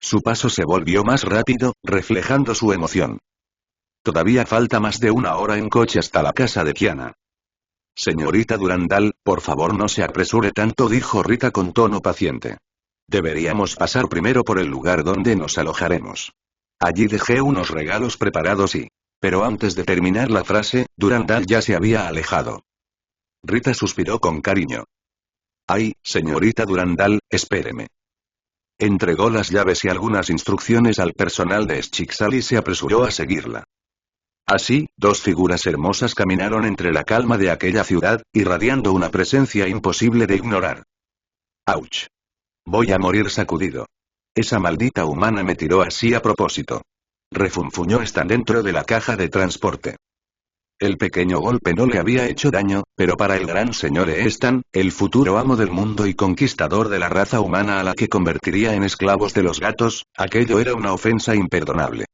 Su paso se volvió más rápido, reflejando su emoción. Todavía falta más de 1 hora en coche hasta la casa de Kiana. Señorita Durandal, por favor no se apresure tanto, dijo Rita con tono paciente. Deberíamos pasar primero por el lugar donde nos alojaremos. Allí dejé unos regalos preparados y... Pero antes de terminar la frase, Durandal ya se había alejado. Rita suspiró con cariño. Ay, señorita Durandal, espéreme. Entregó las llaves y algunas instrucciones al personal de Schicksal y se apresuró a seguirla. Así, 2 figuras hermosas caminaron entre la calma de aquella ciudad, irradiando una presencia imposible de ignorar. ¡Auch! Voy a morir sacudido. Esa maldita humana me tiró así a propósito. Refunfuñó Stan dentro de la caja de transporte. El pequeño golpe no le había hecho daño, pero para el gran señor Stan, el futuro amo del mundo y conquistador de la raza humana a la que convertiría en esclavos de los gatos, aquello era una ofensa imperdonable.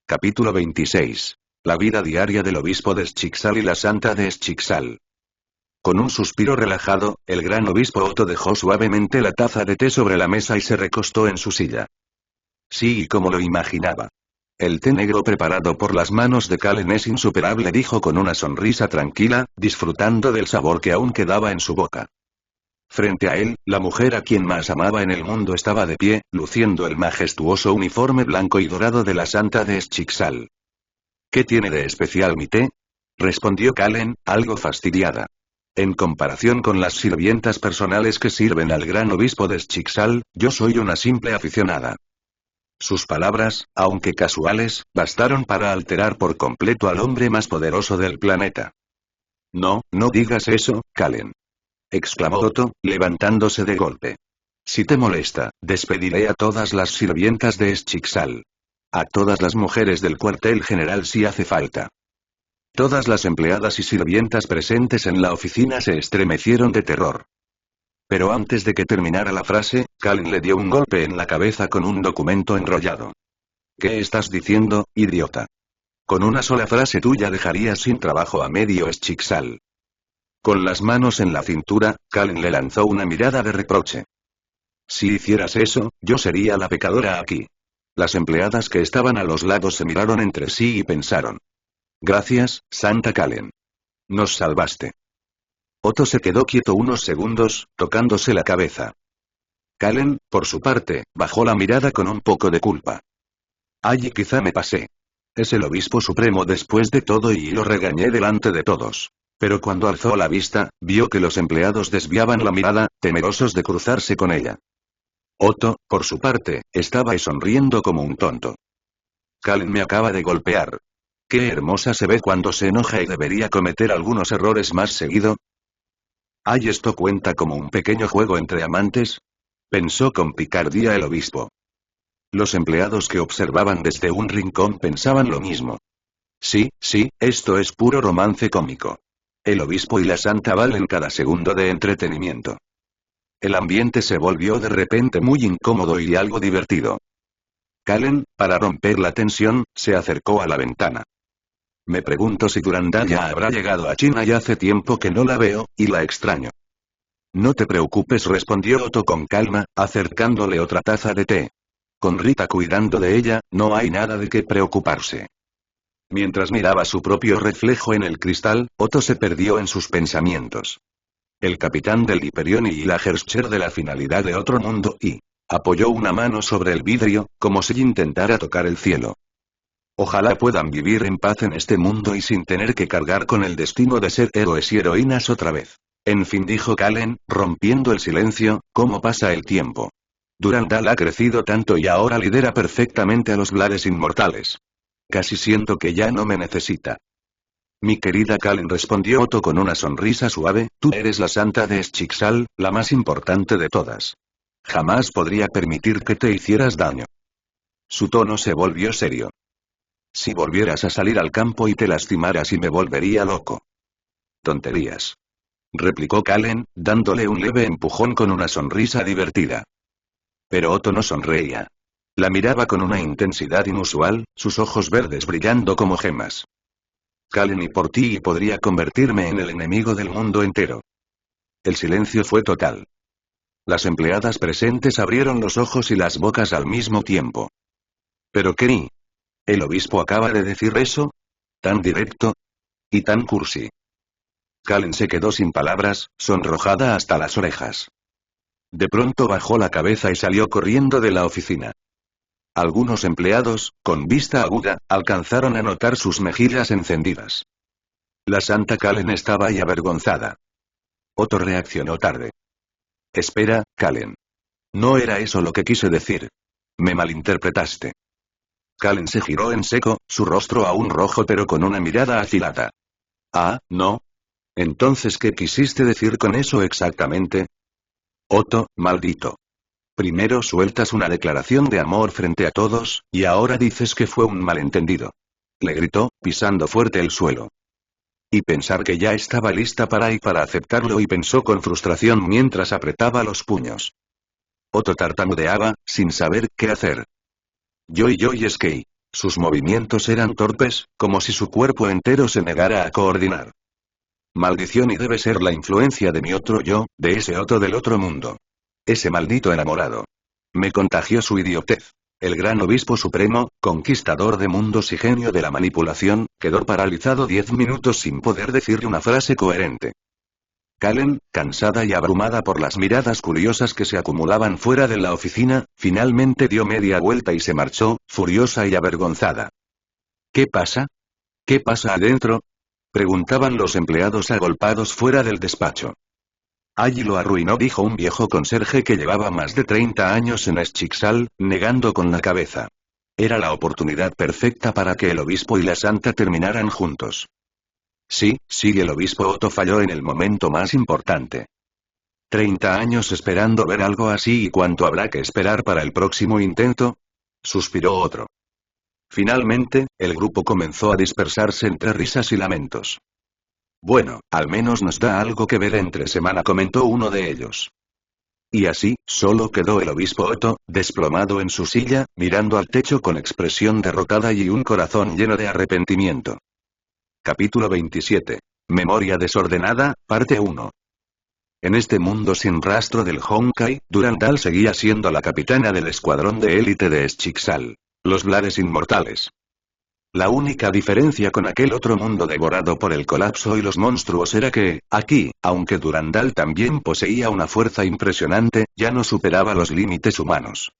Capítulo 26. La vida diaria del obispo de Schicksal y la santa de Schicksal. Con un suspiro relajado, el gran obispo Otto dejó suavemente la taza de té sobre la mesa y se recostó en su silla. Sí, como lo imaginaba. El té negro preparado por las manos de Kallen es insuperable, dijo con una sonrisa tranquila, disfrutando del sabor que aún quedaba en su boca. Frente a él, la mujer a quien más amaba en el mundo estaba de pie, luciendo el majestuoso uniforme blanco y dorado de la santa de Schicksal. ¿Qué tiene de especial mi té? Respondió Kallen, algo fastidiada. En comparación con las sirvientas personales que sirven al gran obispo de Schicksal, yo soy una simple aficionada. Sus palabras, aunque casuales, bastaron para alterar por completo al hombre más poderoso del planeta. No, no digas eso, Kallen. Exclamó Otto, levantándose de golpe. Si te molesta, despediré a todas las sirvientas de Schicksal. A todas las mujeres del cuartel general si hace falta. Todas las empleadas y sirvientas presentes en la oficina se estremecieron de terror. Pero antes de que terminara la frase, Kallen le dio un golpe en la cabeza con un documento enrollado. ¿Qué estás diciendo, idiota? Con una sola frase tuya dejarías sin trabajo a medio Schicksal. Con las manos en la cintura, Kallen le lanzó una mirada de reproche. Si hicieras eso, yo sería la pecadora aquí. Las empleadas que estaban a los lados se miraron entre sí y pensaron. Gracias, Santa Kallen. Nos salvaste. Otto se quedó quieto unos segundos, tocándose la cabeza. Kallen, por su parte, bajó la mirada con un poco de culpa. Ay, quizá me pasé. Es el obispo supremo después de todo y lo regañé delante de todos. Pero cuando alzó la vista, vio que los empleados desviaban la mirada, temerosos de cruzarse con ella. Otto, por su parte, estaba sonriendo como un tonto. Kallen me acaba de golpear. Qué hermosa se ve cuando se enoja y debería cometer algunos errores más seguido. ¿Ay, esto cuenta como un pequeño juego entre amantes? Pensó con picardía el obispo. Los empleados que observaban desde un rincón pensaban lo mismo. Sí, esto es puro romance cómico. El obispo y la santa valen cada segundo de entretenimiento. El ambiente se volvió de repente muy incómodo y algo divertido. Kallen, para romper la tensión, se acercó a la ventana. Me pregunto si Durandal ya habrá llegado a China y hace tiempo que no la veo, y la extraño. No te preocupes, respondió Otto con calma, acercándole otra taza de té. Con Rita cuidando de ella, no hay nada de qué preocuparse. Mientras miraba su propio reflejo en el cristal, Otto se perdió en sus pensamientos. El capitán del Hyperion y la Herscher de la finalidad de otro mundo y... apoyó una mano sobre el vidrio, como si intentara tocar el cielo. Ojalá puedan vivir en paz en este mundo y sin tener que cargar con el destino de ser héroes y heroínas otra vez. En fin, dijo Kallen, rompiendo el silencio, ¿cómo pasa el tiempo? Durandal ha crecido tanto y ahora lidera perfectamente a los Blades inmortales. Casi siento que ya no me necesita. Mi querida Kallen, respondió Otto con una sonrisa suave, tú eres la santa de Schicksal, la más importante de todas. Jamás podría permitir que te hicieras daño. Su tono se volvió serio. Si volvieras a salir al campo y te lastimaras y me volvería loco. Tonterías. Replicó Kallen, dándole un leve empujón con una sonrisa divertida. Pero Otto no sonreía. La miraba con una intensidad inusual, sus ojos verdes brillando como gemas. Kallen, y por ti podría convertirme en el enemigo del mundo entero. El silencio fue total. Las empleadas presentes abrieron los ojos y las bocas al mismo tiempo. ¿Pero Kenny? ¿El obispo acaba de decir eso? ¿Tan directo? ¿Y tan cursi? Kallen se quedó sin palabras, sonrojada hasta las orejas. De pronto bajó la cabeza y salió corriendo de la oficina. Algunos empleados, con vista aguda, alcanzaron a notar sus mejillas encendidas. La santa Kallen estaba ahí avergonzada. Otto reaccionó tarde. Espera, Kallen. No era eso lo que quise decir. Me malinterpretaste. Kallen se giró en seco, su rostro aún rojo pero con una mirada afilada. Ah, ¿no? Entonces, ¿qué quisiste decir con eso exactamente? Otto, maldito. Primero sueltas una declaración de amor frente a todos, y ahora dices que fue un malentendido. Le gritó, pisando fuerte el suelo. Y pensar que ya estaba lista para aceptarlo, y pensó con frustración mientras apretaba los puños. Otto tartamudeaba, sin saber qué hacer. Joy Skei. Sus movimientos eran torpes, como si su cuerpo entero se negara a coordinar. Maldición, y debe ser la influencia de mi otro yo, de ese Otto del otro mundo. Ese maldito enamorado. Me contagió su idiotez. El gran obispo supremo, conquistador de mundos y genio de la manipulación, quedó paralizado 10 minutos sin poder decirle una frase coherente. Kallen, cansada y abrumada por las miradas curiosas que se acumulaban fuera de la oficina, finalmente dio media vuelta y se marchó, furiosa y avergonzada. ¿Qué pasa? ¿Qué pasa adentro? Preguntaban los empleados agolpados fuera del despacho. Allí lo arruinó, dijo un viejo conserje que llevaba más de 30 años en Eschiksal, negando con la cabeza. Era la oportunidad perfecta para que el obispo y la santa terminaran juntos. Sí, el obispo Otto falló en el momento más importante. 30 años esperando ver algo así, ¿y cuánto habrá que esperar para el próximo intento? Suspiró otro. Finalmente, el grupo comenzó a dispersarse entre risas y lamentos. Bueno, al menos nos da algo que ver entre semana, comentó uno de ellos. Y así, solo quedó el obispo Otto, desplomado en su silla, mirando al techo con expresión derrotada y un corazón lleno de arrepentimiento. Capítulo 27. Memoria desordenada, parte 1. En este mundo sin rastro del Honkai, Durandal seguía siendo la capitana del escuadrón de élite de Eschiksal, los Blades Inmortales. La única diferencia con aquel otro mundo devorado por el colapso y los monstruos era que, aquí, aunque Durandal también poseía una fuerza impresionante, ya no superaba los límites humanos.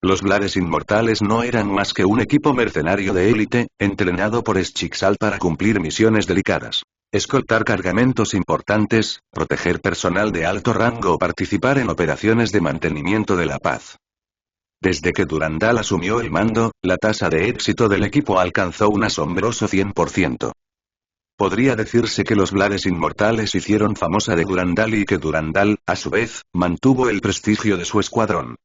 Los Blades Inmortales no eran más que un equipo mercenario de élite, entrenado por Eschiksal para cumplir misiones delicadas. Escoltar cargamentos importantes, proteger personal de alto rango o participar en operaciones de mantenimiento de la paz. Desde que Durandal asumió el mando, la tasa de éxito del equipo alcanzó un asombroso 100%. Podría decirse que los Blades Inmortales hicieron famosa de Durandal y que Durandal, a su vez, mantuvo el prestigio de su escuadrón.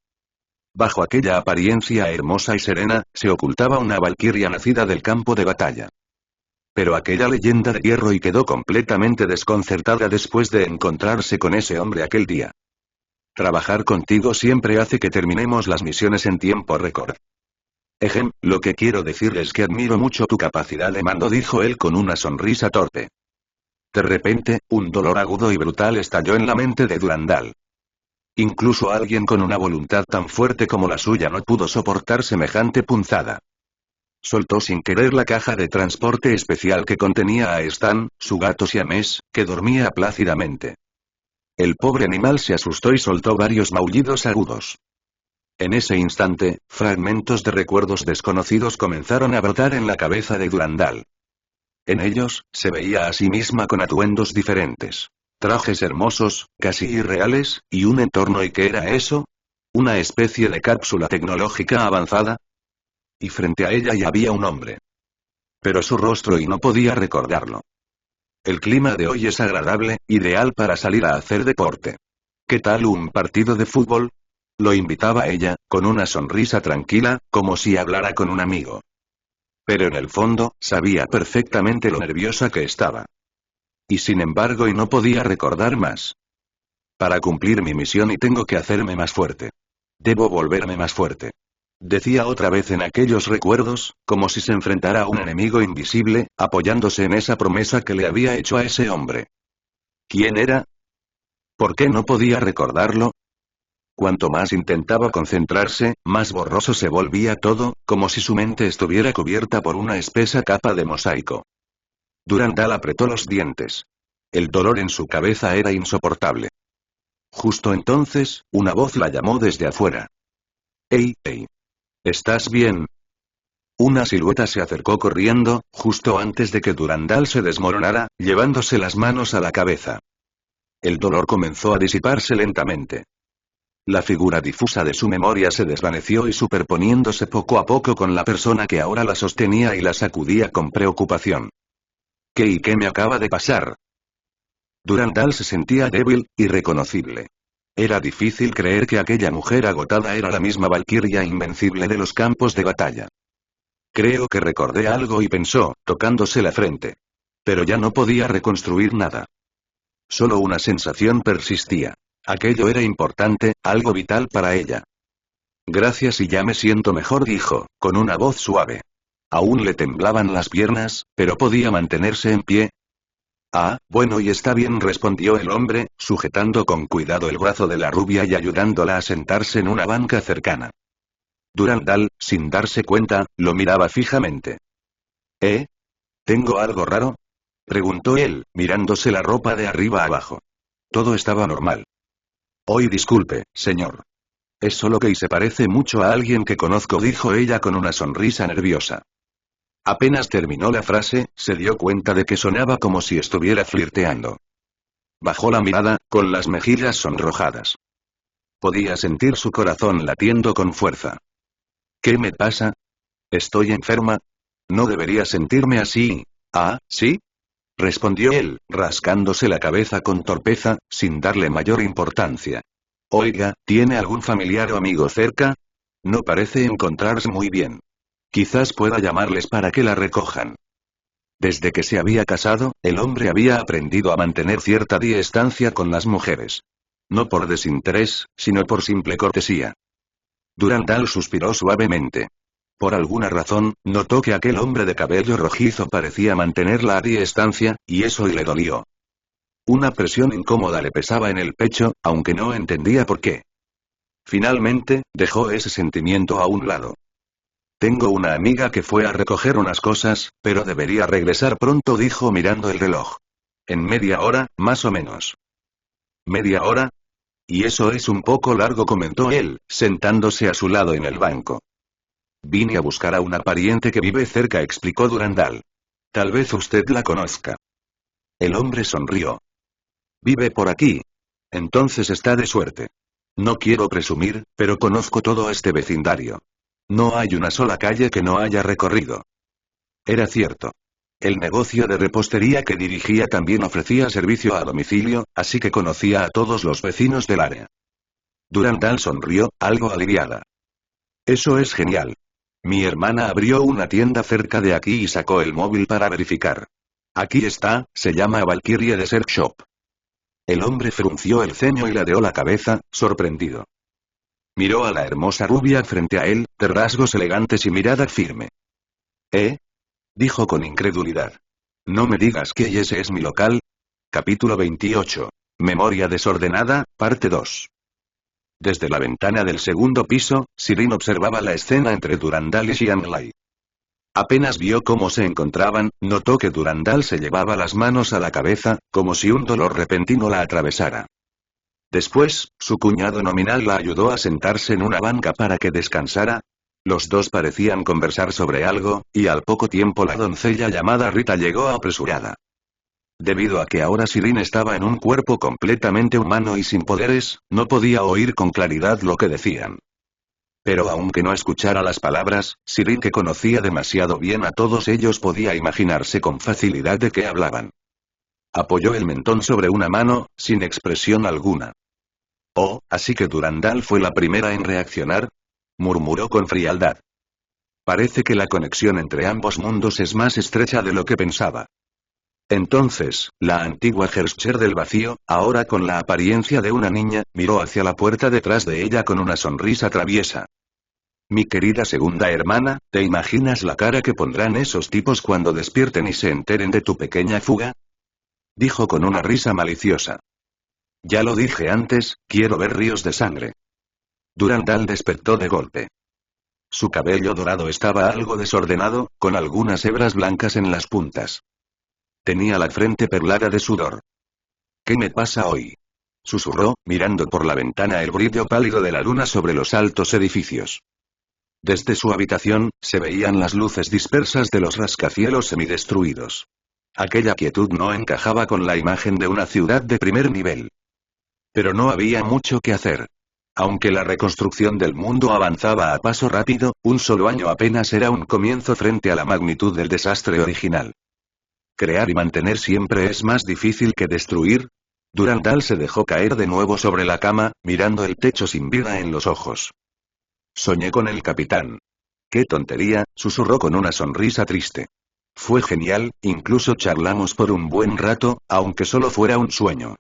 Bajo aquella apariencia hermosa y serena, se ocultaba una valquiria nacida del campo de batalla. Pero aquella leyenda de hierro y quedó completamente desconcertada después de encontrarse con ese hombre aquel día. Trabajar contigo siempre hace que terminemos las misiones en tiempo récord. Lo que quiero decir es que admiro mucho tu capacidad de mando, dijo él con una sonrisa torpe. De repente, un dolor agudo y brutal estalló en la mente de Durandal. Incluso alguien con una voluntad tan fuerte como la suya no pudo soportar semejante punzada. Soltó sin querer la caja de transporte especial que contenía a Stan, su gato siamés, que dormía plácidamente. El pobre animal se asustó y soltó varios maullidos agudos. En ese instante, fragmentos de recuerdos desconocidos comenzaron a brotar en la cabeza de Durandal. En ellos, se veía a sí misma con atuendos diferentes. Trajes hermosos, casi irreales, y un entorno. ¿Y qué era eso? ¿Una especie de cápsula tecnológica avanzada? Y frente a ella ya había un hombre. Pero su rostro y no podía recordarlo. El clima de hoy es agradable, ideal para salir a hacer deporte. ¿Qué tal un partido de fútbol? Lo invitaba ella, con una sonrisa tranquila, como si hablara con un amigo. Pero en el fondo, sabía perfectamente lo nerviosa que estaba. Y sin embargo, no podía recordar más. Para cumplir mi misión y tengo que hacerme más fuerte. Debo volverme más fuerte. Decía otra vez en aquellos recuerdos, como si se enfrentara a un enemigo invisible, apoyándose en esa promesa que le había hecho a ese hombre. ¿Quién era? ¿Por qué no podía recordarlo? Cuanto más intentaba concentrarse, más borroso se volvía todo, como si su mente estuviera cubierta por una espesa capa de mosaico. Durandal apretó los dientes. El dolor en su cabeza era insoportable. Justo entonces, una voz la llamó desde afuera. ¡Ey, ey! ¿Estás bien? Una silueta se acercó corriendo, justo antes de que Durandal se desmoronara, llevándose las manos a la cabeza. El dolor comenzó a disiparse lentamente. La figura difusa de su memoria se desvaneció y superponiéndose poco a poco con la persona que ahora la sostenía y la sacudía con preocupación. ¿Qué y qué me acaba de pasar? Durandal se sentía débil, irreconocible. Era difícil creer que aquella mujer agotada era la misma valquiria invencible de los campos de batalla. Creo que recordé algo y pensó, tocándose la frente. Pero ya no podía reconstruir nada. Solo una sensación persistía. Aquello era importante, algo vital para ella. Gracias y ya me siento mejor, dijo, con una voz suave. Aún le temblaban las piernas, pero podía mantenerse en pie. Ah, bueno y está bien, respondió el hombre, sujetando con cuidado el brazo de la rubia y ayudándola a sentarse en una banca cercana. Durandal, sin darse cuenta, lo miraba fijamente. ¿Eh? ¿Tengo algo raro? Preguntó él, mirándose la ropa de arriba abajo. Todo estaba normal. Hoy disculpe, señor. Es solo que se parece mucho a alguien que conozco, dijo ella con una sonrisa nerviosa. Apenas terminó la frase, se dio cuenta de que sonaba como si estuviera flirteando. Bajó la mirada, con las mejillas sonrojadas. Podía sentir su corazón latiendo con fuerza. ¿Qué me pasa? ¿Estoy enferma? No debería sentirme así. ¿Ah, sí? Respondió él, rascándose la cabeza con torpeza, sin darle mayor importancia. Oiga, ¿tiene algún familiar o amigo cerca? No parece encontrarse muy bien. Quizás pueda llamarles para que la recojan. Desde que se había casado, el hombre había aprendido a mantener cierta distancia con las mujeres. No por desinterés, sino por simple cortesía. Durandal suspiró suavemente. Por alguna razón, notó que aquel hombre de cabello rojizo parecía mantenerla a distancia, y eso le dolió. Una presión incómoda le pesaba en el pecho, aunque no entendía por qué. Finalmente, dejó ese sentimiento a un lado. Tengo una amiga que fue a recoger unas cosas, pero debería regresar pronto, dijo mirando el reloj. En media hora, más o menos. ¿Media hora? Y eso es un poco largo, comentó él, sentándose a su lado en el banco. Vine a buscar a una pariente que vive cerca, explicó Durandal. Tal vez usted la conozca. El hombre sonrió. ¿Vive por aquí? Entonces está de suerte. No quiero presumir, pero conozco todo este vecindario. No hay una sola calle que no haya recorrido. Era cierto. El negocio de repostería que dirigía también ofrecía servicio a domicilio, así que conocía a todos los vecinos del área. Durandal sonrió, algo aliviada. Eso es genial. Mi hermana abrió una tienda cerca de aquí y sacó el móvil para verificar. Aquí está, se llama Valkyrie Dessert Shop. El hombre frunció el ceño y ladeó la cabeza, sorprendido. Miró a la hermosa rubia frente a él, de rasgos elegantes y mirada firme. ¿Eh? Dijo con incredulidad. No me digas que ese es mi local. Capítulo 28. Memoria desordenada, parte 2. Desde la ventana del segundo piso, Sirin observaba la escena entre Durandal y Xianglai. Apenas vio cómo se encontraban, notó que Durandal se llevaba las manos a la cabeza, como si un dolor repentino la atravesara. Después, su cuñado nominal la ayudó a sentarse en una banca para que descansara. Los dos parecían conversar sobre algo, y al poco tiempo la doncella llamada Rita llegó apresurada. Debido a que ahora Sirin estaba en un cuerpo completamente humano y sin poderes, no podía oír con claridad lo que decían. Pero aunque no escuchara las palabras, Sirin, que conocía demasiado bien a todos ellos, podía imaginarse con facilidad de qué hablaban. Apoyó el mentón sobre una mano, sin expresión alguna. Oh, así que Durandal fue la primera en reaccionar, murmuró con frialdad. Parece que la conexión entre ambos mundos es más estrecha de lo que pensaba. Entonces, la antigua Herrscher del vacío, ahora con la apariencia de una niña, miró hacia la puerta detrás de ella con una sonrisa traviesa. Mi querida segunda hermana, ¿te imaginas la cara que pondrán esos tipos cuando despierten y se enteren de tu pequeña fuga? Dijo con una risa maliciosa. Ya lo dije antes, quiero ver ríos de sangre. Durandal despertó de golpe. Su cabello dorado estaba algo desordenado, con algunas hebras blancas en las puntas. Tenía la frente perlada de sudor. ¿Qué me pasa hoy? Susurró, mirando por la ventana el brillo pálido de la luna sobre los altos edificios. Desde su habitación, se veían las luces dispersas de los rascacielos semidestruidos. Aquella quietud no encajaba con la imagen de una ciudad de primer nivel. Pero no había mucho que hacer. Aunque la reconstrucción del mundo avanzaba a paso rápido, un solo año apenas era un comienzo frente a la magnitud del desastre original. Crear y mantener siempre es más difícil que destruir. Durandal se dejó caer de nuevo sobre la cama, mirando el techo sin vida en los ojos. Soñé con el capitán. ¡Qué tontería!, susurró con una sonrisa triste. Fue genial, incluso charlamos por un buen rato, aunque solo fuera un sueño.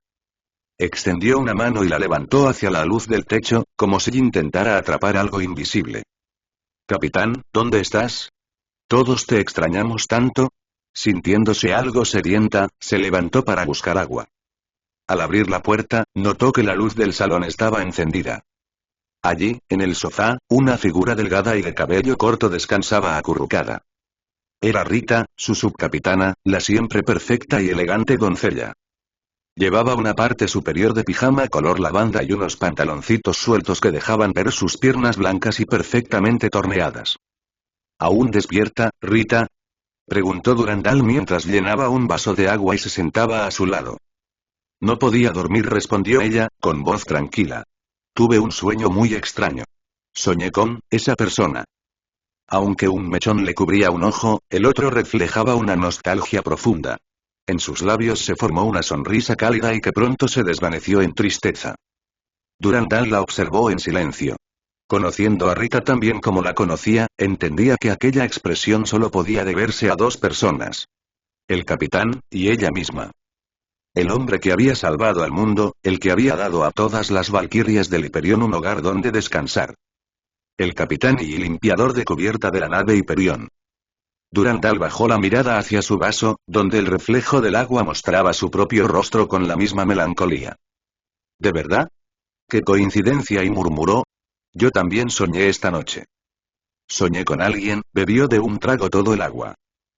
Extendió una mano y la levantó hacia la luz del techo, como si intentara atrapar algo invisible. Capitán, ¿dónde estás? Todos te extrañamos tanto. Sintiéndose algo sedienta, se levantó para buscar agua. Al abrir la puerta, notó que la luz del salón estaba encendida. Allí, en el sofá, una figura delgada y de cabello corto descansaba acurrucada. Era Rita, su subcapitana, la siempre perfecta y elegante doncella. Llevaba una parte superior de pijama color lavanda y unos pantaloncitos sueltos que dejaban ver sus piernas blancas y perfectamente torneadas. ¿Aún despierta, Rita?, preguntó Durandal mientras llenaba un vaso de agua y se sentaba a su lado. No podía dormir, respondió ella, con voz tranquila. Tuve un sueño muy extraño. Soñé con esa persona. Aunque un mechón le cubría un ojo, el otro reflejaba una nostalgia profunda. En sus labios se formó una sonrisa cálida y que pronto se desvaneció en tristeza. Durandal la observó en silencio. Conociendo a Rita tan bien como la conocía, entendía que aquella expresión solo podía deberse a dos personas. El capitán, y ella misma. El hombre que había salvado al mundo, el que había dado a todas las valquirias del Hiperión un hogar donde descansar. El capitán y limpiador de cubierta de la nave Hiperión. Durandal bajó la mirada hacia su vaso, donde el reflejo del agua mostraba su propio rostro con la misma melancolía. ¿De verdad? ¡Qué coincidencia!, y murmuró. Yo también soñé esta noche. Soñé con alguien, bebió de un trago todo el agua.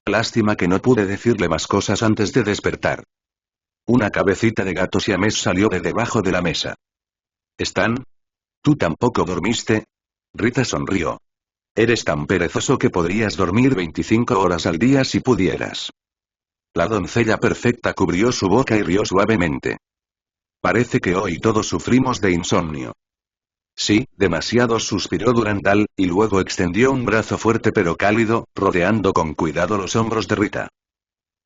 Lástima que no pude decirle más cosas antes de despertar. Una cabecita de gato siamés salió de debajo de la mesa. ¿Están? ¿Tú tampoco dormiste? Rita sonrió. Eres tan perezoso que podrías dormir 25 horas al día si pudieras. La doncella perfecta cubrió su boca y rió suavemente. Parece que hoy todos sufrimos de insomnio. Sí, demasiado, suspiró Durandal, y luego extendió un brazo fuerte pero cálido, rodeando con cuidado los hombros de Rita.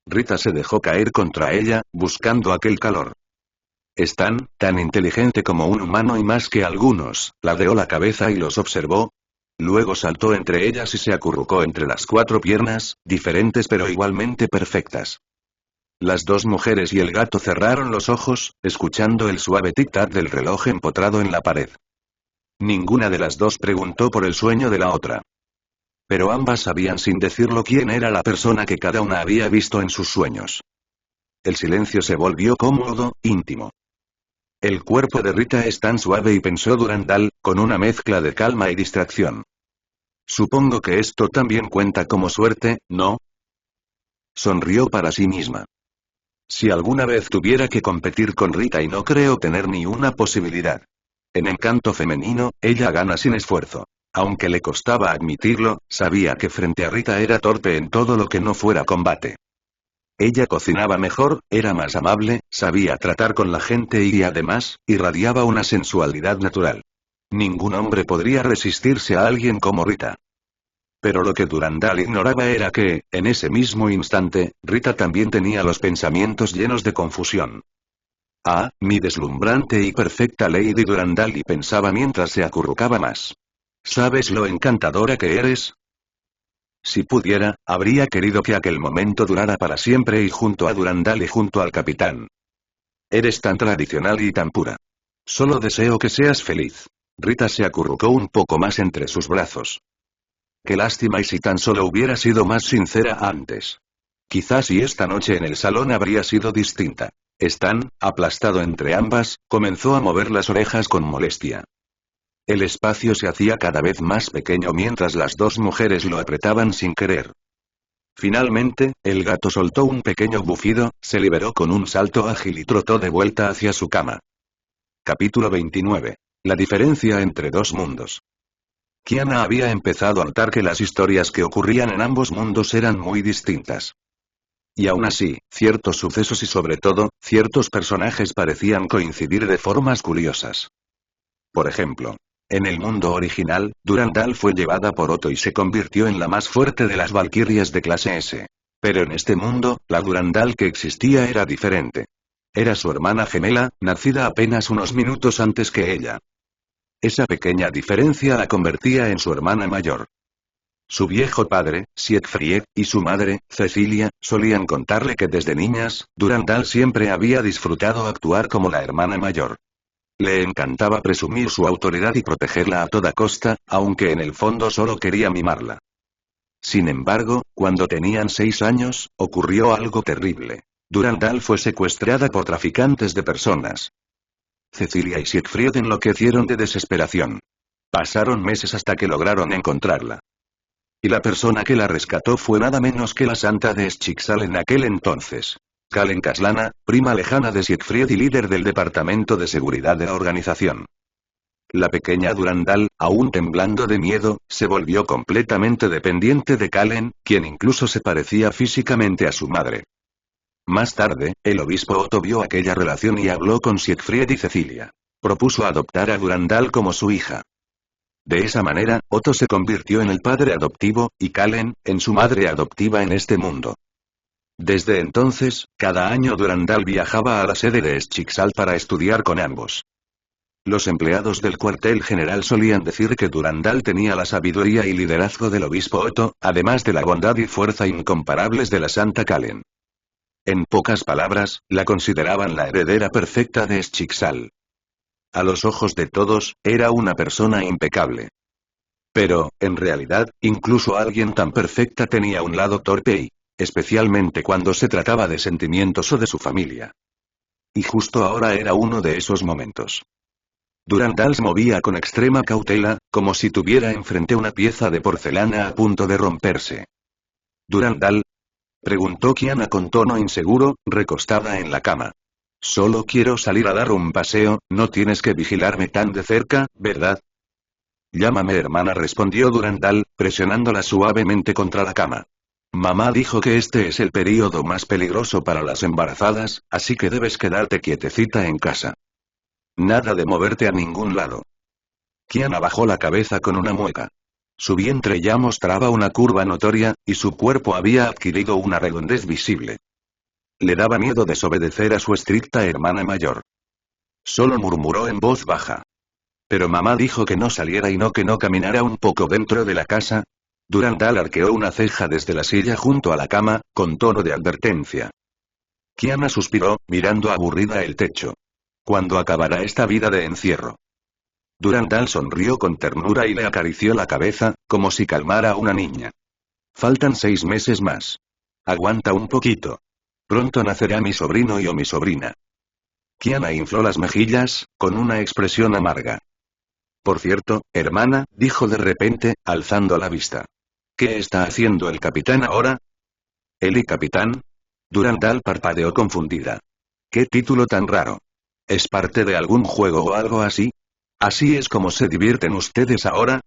Rita se dejó caer contra ella, buscando aquel calor. Es tan inteligente como un humano y más que algunos, ladeó la cabeza y los observó. Luego saltó entre ellas y se acurrucó entre las cuatro piernas, diferentes pero igualmente perfectas. Las dos mujeres y el gato cerraron los ojos, escuchando el suave tic-tac del reloj empotrado en la pared. Ninguna de las dos preguntó por el sueño de la otra. Pero ambas sabían sin decirlo quién era la persona que cada una había visto en sus sueños. El silencio se volvió cómodo, íntimo. El cuerpo de Rita es tan suave, y pensó Durandal, con una mezcla de calma y distracción. Supongo que esto también cuenta como suerte, ¿no? Sonrió para sí misma. Si alguna vez tuviera que competir con Rita, y no creo tener ni una posibilidad. En encanto femenino, ella gana sin esfuerzo. Aunque le costaba admitirlo, sabía que frente a Rita era torpe en todo lo que no fuera combate. Ella cocinaba mejor, era más amable, sabía tratar con la gente y además, irradiaba una sensualidad natural. Ningún hombre podría resistirse a alguien como Rita. Pero lo que Durandal ignoraba era que, en ese mismo instante, Rita también tenía los pensamientos llenos de confusión. Ah, mi deslumbrante y perfecta Lady Durandal, pensaba mientras se acurrucaba más. ¿Sabes lo encantadora que eres? Si pudiera, habría querido que aquel momento durara para siempre y junto a Durandal y junto al capitán. Eres tan tradicional y tan pura. Solo deseo que seas feliz. Rita se acurrucó un poco más entre sus brazos. Qué lástima, y si tan solo hubiera sido más sincera antes. Quizás y esta noche en el salón habría sido distinta. Stan, aplastado entre ambas, comenzó a mover las orejas con molestia. El espacio se hacía cada vez más pequeño mientras las dos mujeres lo apretaban sin querer. Finalmente, el gato soltó un pequeño bufido, se liberó con un salto ágil y trotó de vuelta hacia su cama. Capítulo 29. La diferencia entre dos mundos. Kiana había empezado a notar que las historias que ocurrían en ambos mundos eran muy distintas. Y aún así, ciertos sucesos y sobre todo, ciertos personajes parecían coincidir de formas curiosas. Por ejemplo, en el mundo original, Durandal fue llevada por Otto y se convirtió en la más fuerte de las valquirias de clase S. Pero en este mundo, la Durandal que existía era diferente. Era su hermana gemela, nacida apenas unos minutos antes que ella. Esa pequeña diferencia la convertía en su hermana mayor. Su viejo padre, Siegfried, y su madre, Cecilia, solían contarle que desde niñas, Durandal siempre había disfrutado actuar como la hermana mayor. Le encantaba presumir su autoridad y protegerla a toda costa, aunque en el fondo solo quería mimarla. Sin embargo, cuando tenían 6 años, ocurrió algo terrible. Durandal fue secuestrada por traficantes de personas. Cecilia y Siegfried enloquecieron de desesperación. Pasaron meses hasta que lograron encontrarla. Y la persona que la rescató fue nada menos que la santa de Schicksal en aquel entonces. Kalen Kaslana, prima lejana de Siegfried y líder del departamento de seguridad de la organización. La pequeña Durandal, aún temblando de miedo, se volvió completamente dependiente de Kalen, quien incluso se parecía físicamente a su madre. Más tarde, el obispo Otto vio aquella relación y habló con Siegfried y Cecilia. Propuso adoptar a Durandal como su hija. De esa manera, Otto se convirtió en el padre adoptivo, y Kalen, en su madre adoptiva en este mundo. Desde entonces, cada año Durandal viajaba a la sede de Schicksal para estudiar con ambos. Los empleados del cuartel general solían decir que Durandal tenía la sabiduría y liderazgo del obispo Otto, además de la bondad y fuerza incomparables de la santa Kalen. En pocas palabras, la consideraban la heredera perfecta de Schicksal. A los ojos de todos, era una persona impecable. Pero, en realidad, incluso alguien tan perfecta tenía un lado torpe y, especialmente cuando se trataba de sentimientos o de su familia. Y justo ahora era uno de esos momentos. Durandal se movía con extrema cautela, como si tuviera enfrente una pieza de porcelana a punto de romperse. ¿Durandal? Preguntó Kiana con tono inseguro, recostada en la cama. Solo quiero salir a dar un paseo, no tienes que vigilarme tan de cerca, ¿verdad? Llámame hermana, respondió Durandal, presionándola suavemente contra la cama. Mamá dijo que este es el período más peligroso para las embarazadas, así que debes quedarte quietecita en casa. Nada de moverte a ningún lado. Kiana bajó la cabeza con una mueca. Su vientre ya mostraba una curva notoria, y su cuerpo había adquirido una redondez visible. Le daba miedo desobedecer a su estricta hermana mayor. Solo murmuró en voz baja. Pero mamá dijo que no saliera y no que no caminara un poco dentro de la casa. Durandal arqueó una ceja desde la silla junto a la cama, con tono de advertencia. Kiana suspiró, mirando aburrida el techo. ¿Cuándo acabará esta vida de encierro? Durandal sonrió con ternura y le acarició la cabeza, como si calmara a una niña. Faltan 6 meses más. Aguanta un poquito. Pronto nacerá mi sobrino y o mi sobrina. Kiana infló las mejillas, con una expresión amarga. Por cierto, hermana, dijo de repente, alzando la vista. ¿Qué está haciendo el capitán ahora? ¿Él y capitán? Durandal parpadeó confundida. ¿Qué título tan raro? ¿Es parte de algún juego o algo así? ¿Así es como se divierten ustedes ahora?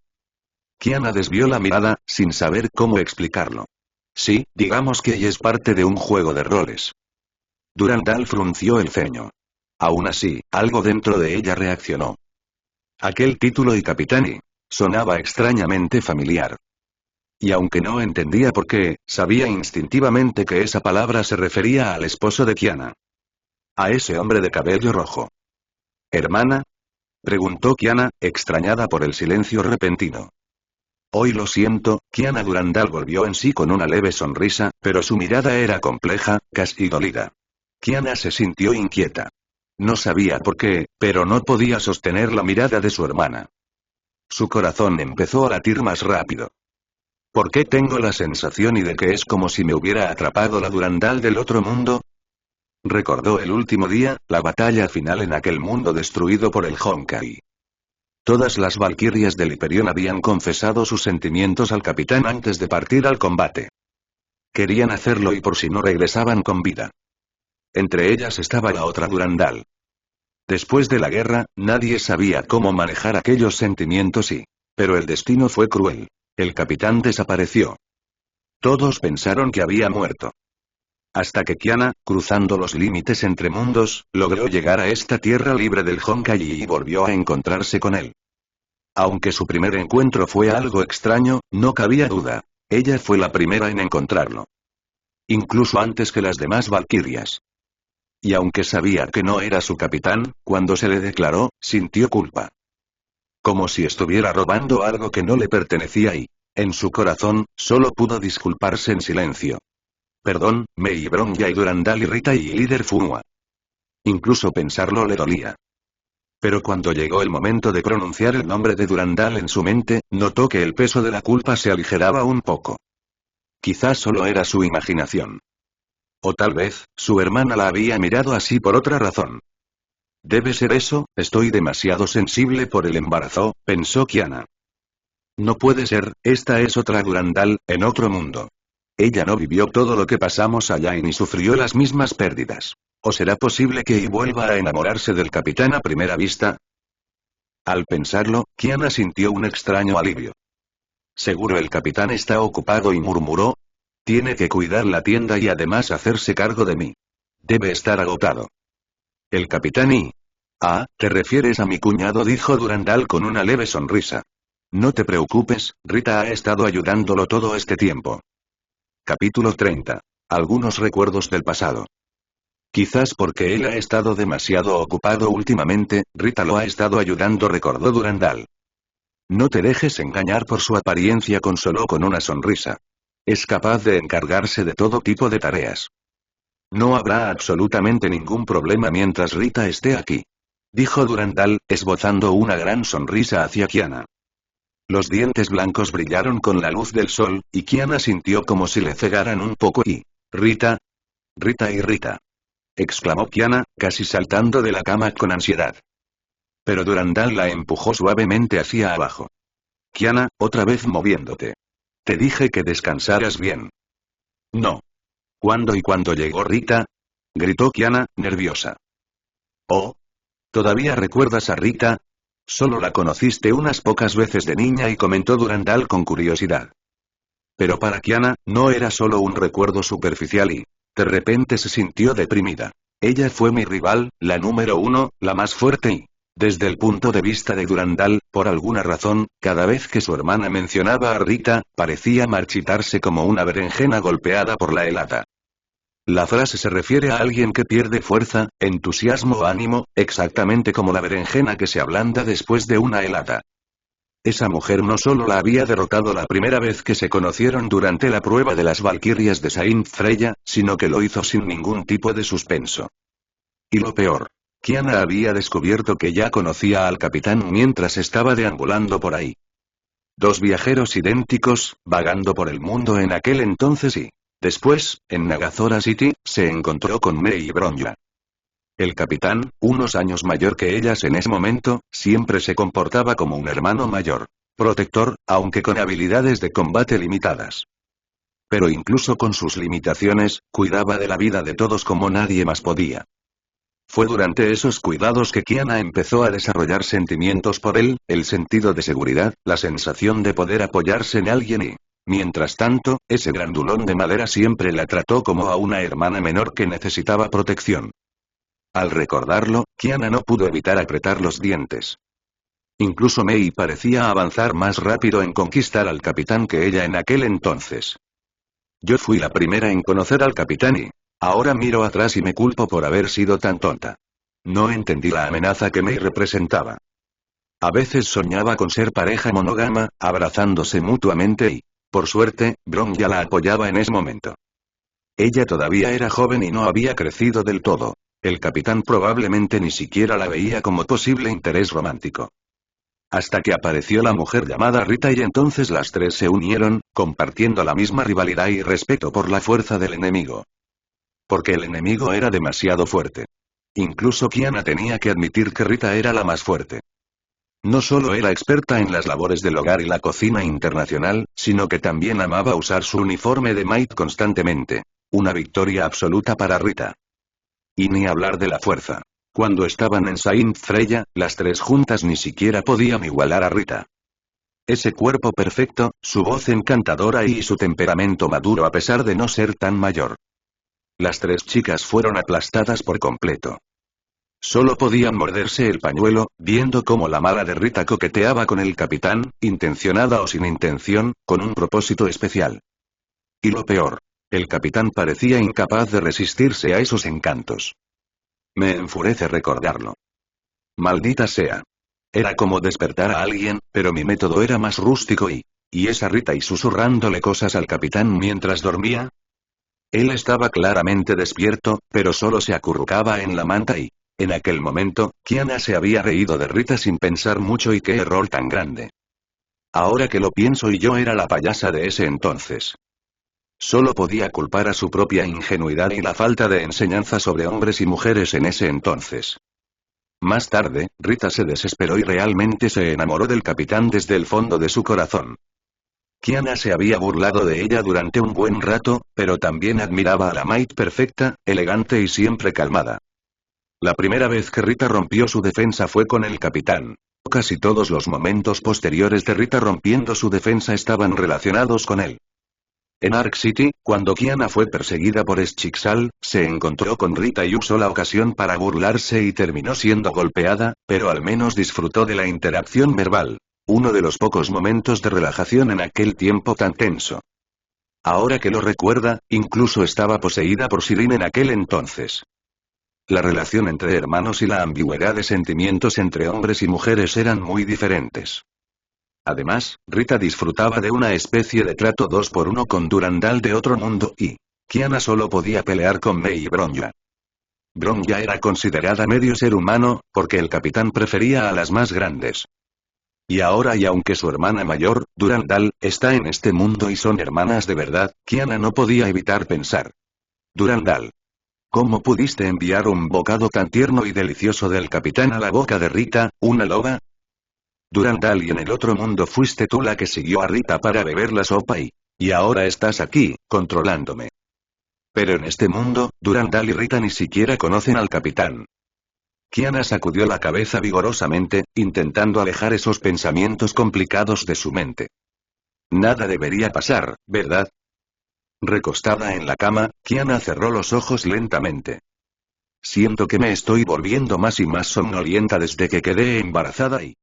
Kiana desvió la mirada, sin saber cómo explicarlo. Sí, digamos que ella es parte de un juego de roles. Durandal frunció el ceño. Aún así, algo dentro de ella reaccionó. Aquel título y capitán sonaba extrañamente familiar. Y aunque no entendía por qué, sabía instintivamente que esa palabra se refería al esposo de Kiana. a ese hombre de cabello rojo. ¿Hermana? Preguntó Kiana, extrañada por el silencio repentino. Hoy lo siento, Kiana Durandal volvió en sí con una leve sonrisa, pero su mirada era compleja, casi dolida. Kiana se sintió inquieta. No sabía por qué, pero no podía sostener la mirada de su hermana. Su corazón empezó a latir más rápido. ¿Por qué tengo la sensación y de que es como si me hubiera atrapado la Durandal del otro mundo? Recordó el último día, la batalla final en aquel mundo destruido por el Honkai. Todas las valquirias del Hyperion habían confesado sus sentimientos al capitán antes de partir al combate. Querían hacerlo y por si no regresaban con vida. Entre ellas estaba la otra Durandal. Después de la guerra, nadie sabía cómo manejar aquellos sentimientos pero el destino fue cruel. El capitán desapareció. Todos pensaron que había muerto. Hasta que Kiana, cruzando los límites entre mundos, logró llegar a esta tierra libre del Honkai y volvió a encontrarse con él. Aunque su primer encuentro fue algo extraño, no cabía duda. Ella fue la primera en encontrarlo. Incluso antes que las demás valquirias. Y aunque sabía que no era su capitán, cuando se le declaró, sintió culpa. Como si estuviera robando algo que no le pertenecía y, en su corazón, solo pudo disculparse en silencio. Perdón, Mei Bronya y Durandal y Rita y líder Funua. Incluso pensarlo le dolía. Pero cuando llegó el momento de pronunciar el nombre de Durandal en su mente, notó que el peso de la culpa se aligeraba un poco. Quizás solo era su imaginación. O tal vez, su hermana la había mirado así por otra razón. Debe ser eso, estoy demasiado sensible por el embarazo, pensó Kiana. No puede ser, esta es otra Durandal, en otro mundo. Ella no vivió todo lo que pasamos allá y ni sufrió las mismas pérdidas. ¿O será posible que vuelva a enamorarse del capitán a primera vista? Al pensarlo, Kiana sintió un extraño alivio. Seguro el capitán está ocupado y murmuró. Tiene que cuidar la tienda y además hacerse cargo de mí. Debe estar agotado. El capitán y... Ah, te refieres a mi cuñado, dijo Durandal con una leve sonrisa. No te preocupes, Rita ha estado ayudándolo todo este tiempo. Capítulo 30. Algunos recuerdos del pasado. Quizás porque él ha estado demasiado ocupado últimamente, Rita lo ha estado ayudando, recordó Durandal. No te dejes engañar por su apariencia, consoló con una sonrisa. Es capaz de encargarse de todo tipo de tareas. No habrá absolutamente ningún problema mientras Rita esté aquí. Dijo Durandal, esbozando una gran sonrisa hacia Kiana. Los dientes blancos brillaron con la luz del sol, y Kiana sintió como si le cegaran un poco y... Rita. Rita y Rita. Exclamó Kiana, casi saltando de la cama con ansiedad. Pero Durandal la empujó suavemente hacia abajo. Kiana, otra vez moviéndote. Te dije que descansaras bien. No. ¿Cuándo y cuándo llegó Rita? Gritó Kiana, nerviosa. Oh. ¿Todavía recuerdas a Rita? Solo la conociste unas pocas veces de niña y comentó Durandal con curiosidad. Pero para Kiana, no era solo un recuerdo superficial y, de repente se sintió deprimida. Ella fue mi rival, la número 1, la más fuerte y, desde el punto de vista de Durandal, por alguna razón, cada vez que su hermana mencionaba a Rita, parecía marchitarse como una berenjena golpeada por la helada. La frase se refiere a alguien que pierde fuerza, entusiasmo o ánimo, exactamente como la berenjena que se ablanda después de una helada. Esa mujer no solo la había derrotado la primera vez que se conocieron durante la prueba de las Valquirias de Saint Freya, sino que lo hizo sin ningún tipo de suspenso. Y lo peor, Kiana había descubierto que ya conocía al capitán mientras estaba deambulando por ahí. Dos viajeros idénticos, vagando por el mundo en aquel entonces y... Después, en Nagazora City, se encontró con Mei Bronya. El capitán, unos años mayor que ellas en ese momento, siempre se comportaba como un hermano mayor. Protector, aunque con habilidades de combate limitadas. Pero incluso con sus limitaciones, cuidaba de la vida de todos como nadie más podía. Fue durante esos cuidados que Kiana empezó a desarrollar sentimientos por él, el sentido de seguridad, la sensación de poder apoyarse en alguien y... Mientras tanto, ese grandulón de madera siempre la trató como a una hermana menor que necesitaba protección. Al recordarlo, Kiana no pudo evitar apretar los dientes. Incluso Mei parecía avanzar más rápido en conquistar al capitán que ella en aquel entonces. Yo fui la primera en conocer al capitán y... Ahora miro atrás y me culpo por haber sido tan tonta. No entendí la amenaza que Mei representaba. A veces soñaba con ser pareja monógama, abrazándose mutuamente y, por suerte, Bron ya la apoyaba en ese momento. Ella todavía era joven y no había crecido del todo. El capitán probablemente ni siquiera la veía como posible interés romántico. Hasta que apareció la mujer llamada Rita y entonces las tres se unieron, compartiendo la misma rivalidad y respeto por la fuerza del enemigo. Porque el enemigo era demasiado fuerte. Incluso Kiana tenía que admitir que Rita era la más fuerte. No solo era experta en las labores del hogar y la cocina internacional, sino que también amaba usar su uniforme de maid constantemente. Una victoria absoluta para Rita. Y ni hablar de la fuerza. Cuando estaban en Saint Freya, las tres juntas ni siquiera podían igualar a Rita. Ese cuerpo perfecto, su voz encantadora y su temperamento maduro a pesar de no ser tan mayor. Las tres chicas fueron aplastadas por completo. Solo podían morderse el pañuelo, viendo cómo la mala de Rita coqueteaba con el capitán, intencionada o sin intención, con un propósito especial. Y lo peor. El capitán parecía incapaz de resistirse a esos encantos. Me enfurece recordarlo. Maldita sea. Era como despertar a alguien, pero mi método era más rústico ¿y esa Rita y susurrándole cosas al capitán mientras dormía? Él estaba claramente despierto, pero solo se acurrucaba en la manta y, en aquel momento, Kiana se había reído de Rita sin pensar mucho y qué error tan grande. Ahora que lo pienso y yo era la payasa de ese entonces. Solo podía culpar a su propia ingenuidad y la falta de enseñanza sobre hombres y mujeres en ese entonces. Más tarde, Rita se desesperó y realmente se enamoró del capitán desde el fondo de su corazón. Kiana se había burlado de ella durante un buen rato, pero también admiraba a la maid perfecta, elegante y siempre calmada. La primera vez que Rita rompió su defensa fue con el capitán. Casi todos los momentos posteriores de Rita rompiendo su defensa estaban relacionados con él. En Ark City, cuando Kiana fue perseguida por Schixal, se encontró con Rita y usó la ocasión para burlarse y terminó siendo golpeada, pero al menos disfrutó de la interacción verbal. Uno de los pocos momentos de relajación en aquel tiempo tan tenso. Ahora que lo recuerda, incluso estaba poseída por Sirin en aquel entonces. La relación entre hermanos y la ambigüedad de sentimientos entre hombres y mujeres eran muy diferentes. Además, Rita disfrutaba de una especie de trato 2-1 con Durandal de otro mundo y Kiana solo podía pelear con Mei y Bronja. Bronja era considerada medio ser humano, porque el capitán prefería a las más grandes. Y ahora y aunque su hermana mayor, Durandal, está en este mundo y son hermanas de verdad, Kiana no podía evitar pensar. Durandal. ¿Cómo pudiste enviar un bocado tan tierno y delicioso del capitán a la boca de Rita, una loba? Durandal, y en el otro mundo fuiste tú la que siguió a Rita para beber la sopa y ahora estás aquí, controlándome. Pero en este mundo, Durandal y Rita ni siquiera conocen al capitán. Kiana sacudió la cabeza vigorosamente, intentando alejar esos pensamientos complicados de su mente. Nada debería pasar, ¿verdad? Recostada en la cama, Kiana cerró los ojos lentamente. Siento que me estoy volviendo más y más somnolienta desde que quedé embarazada y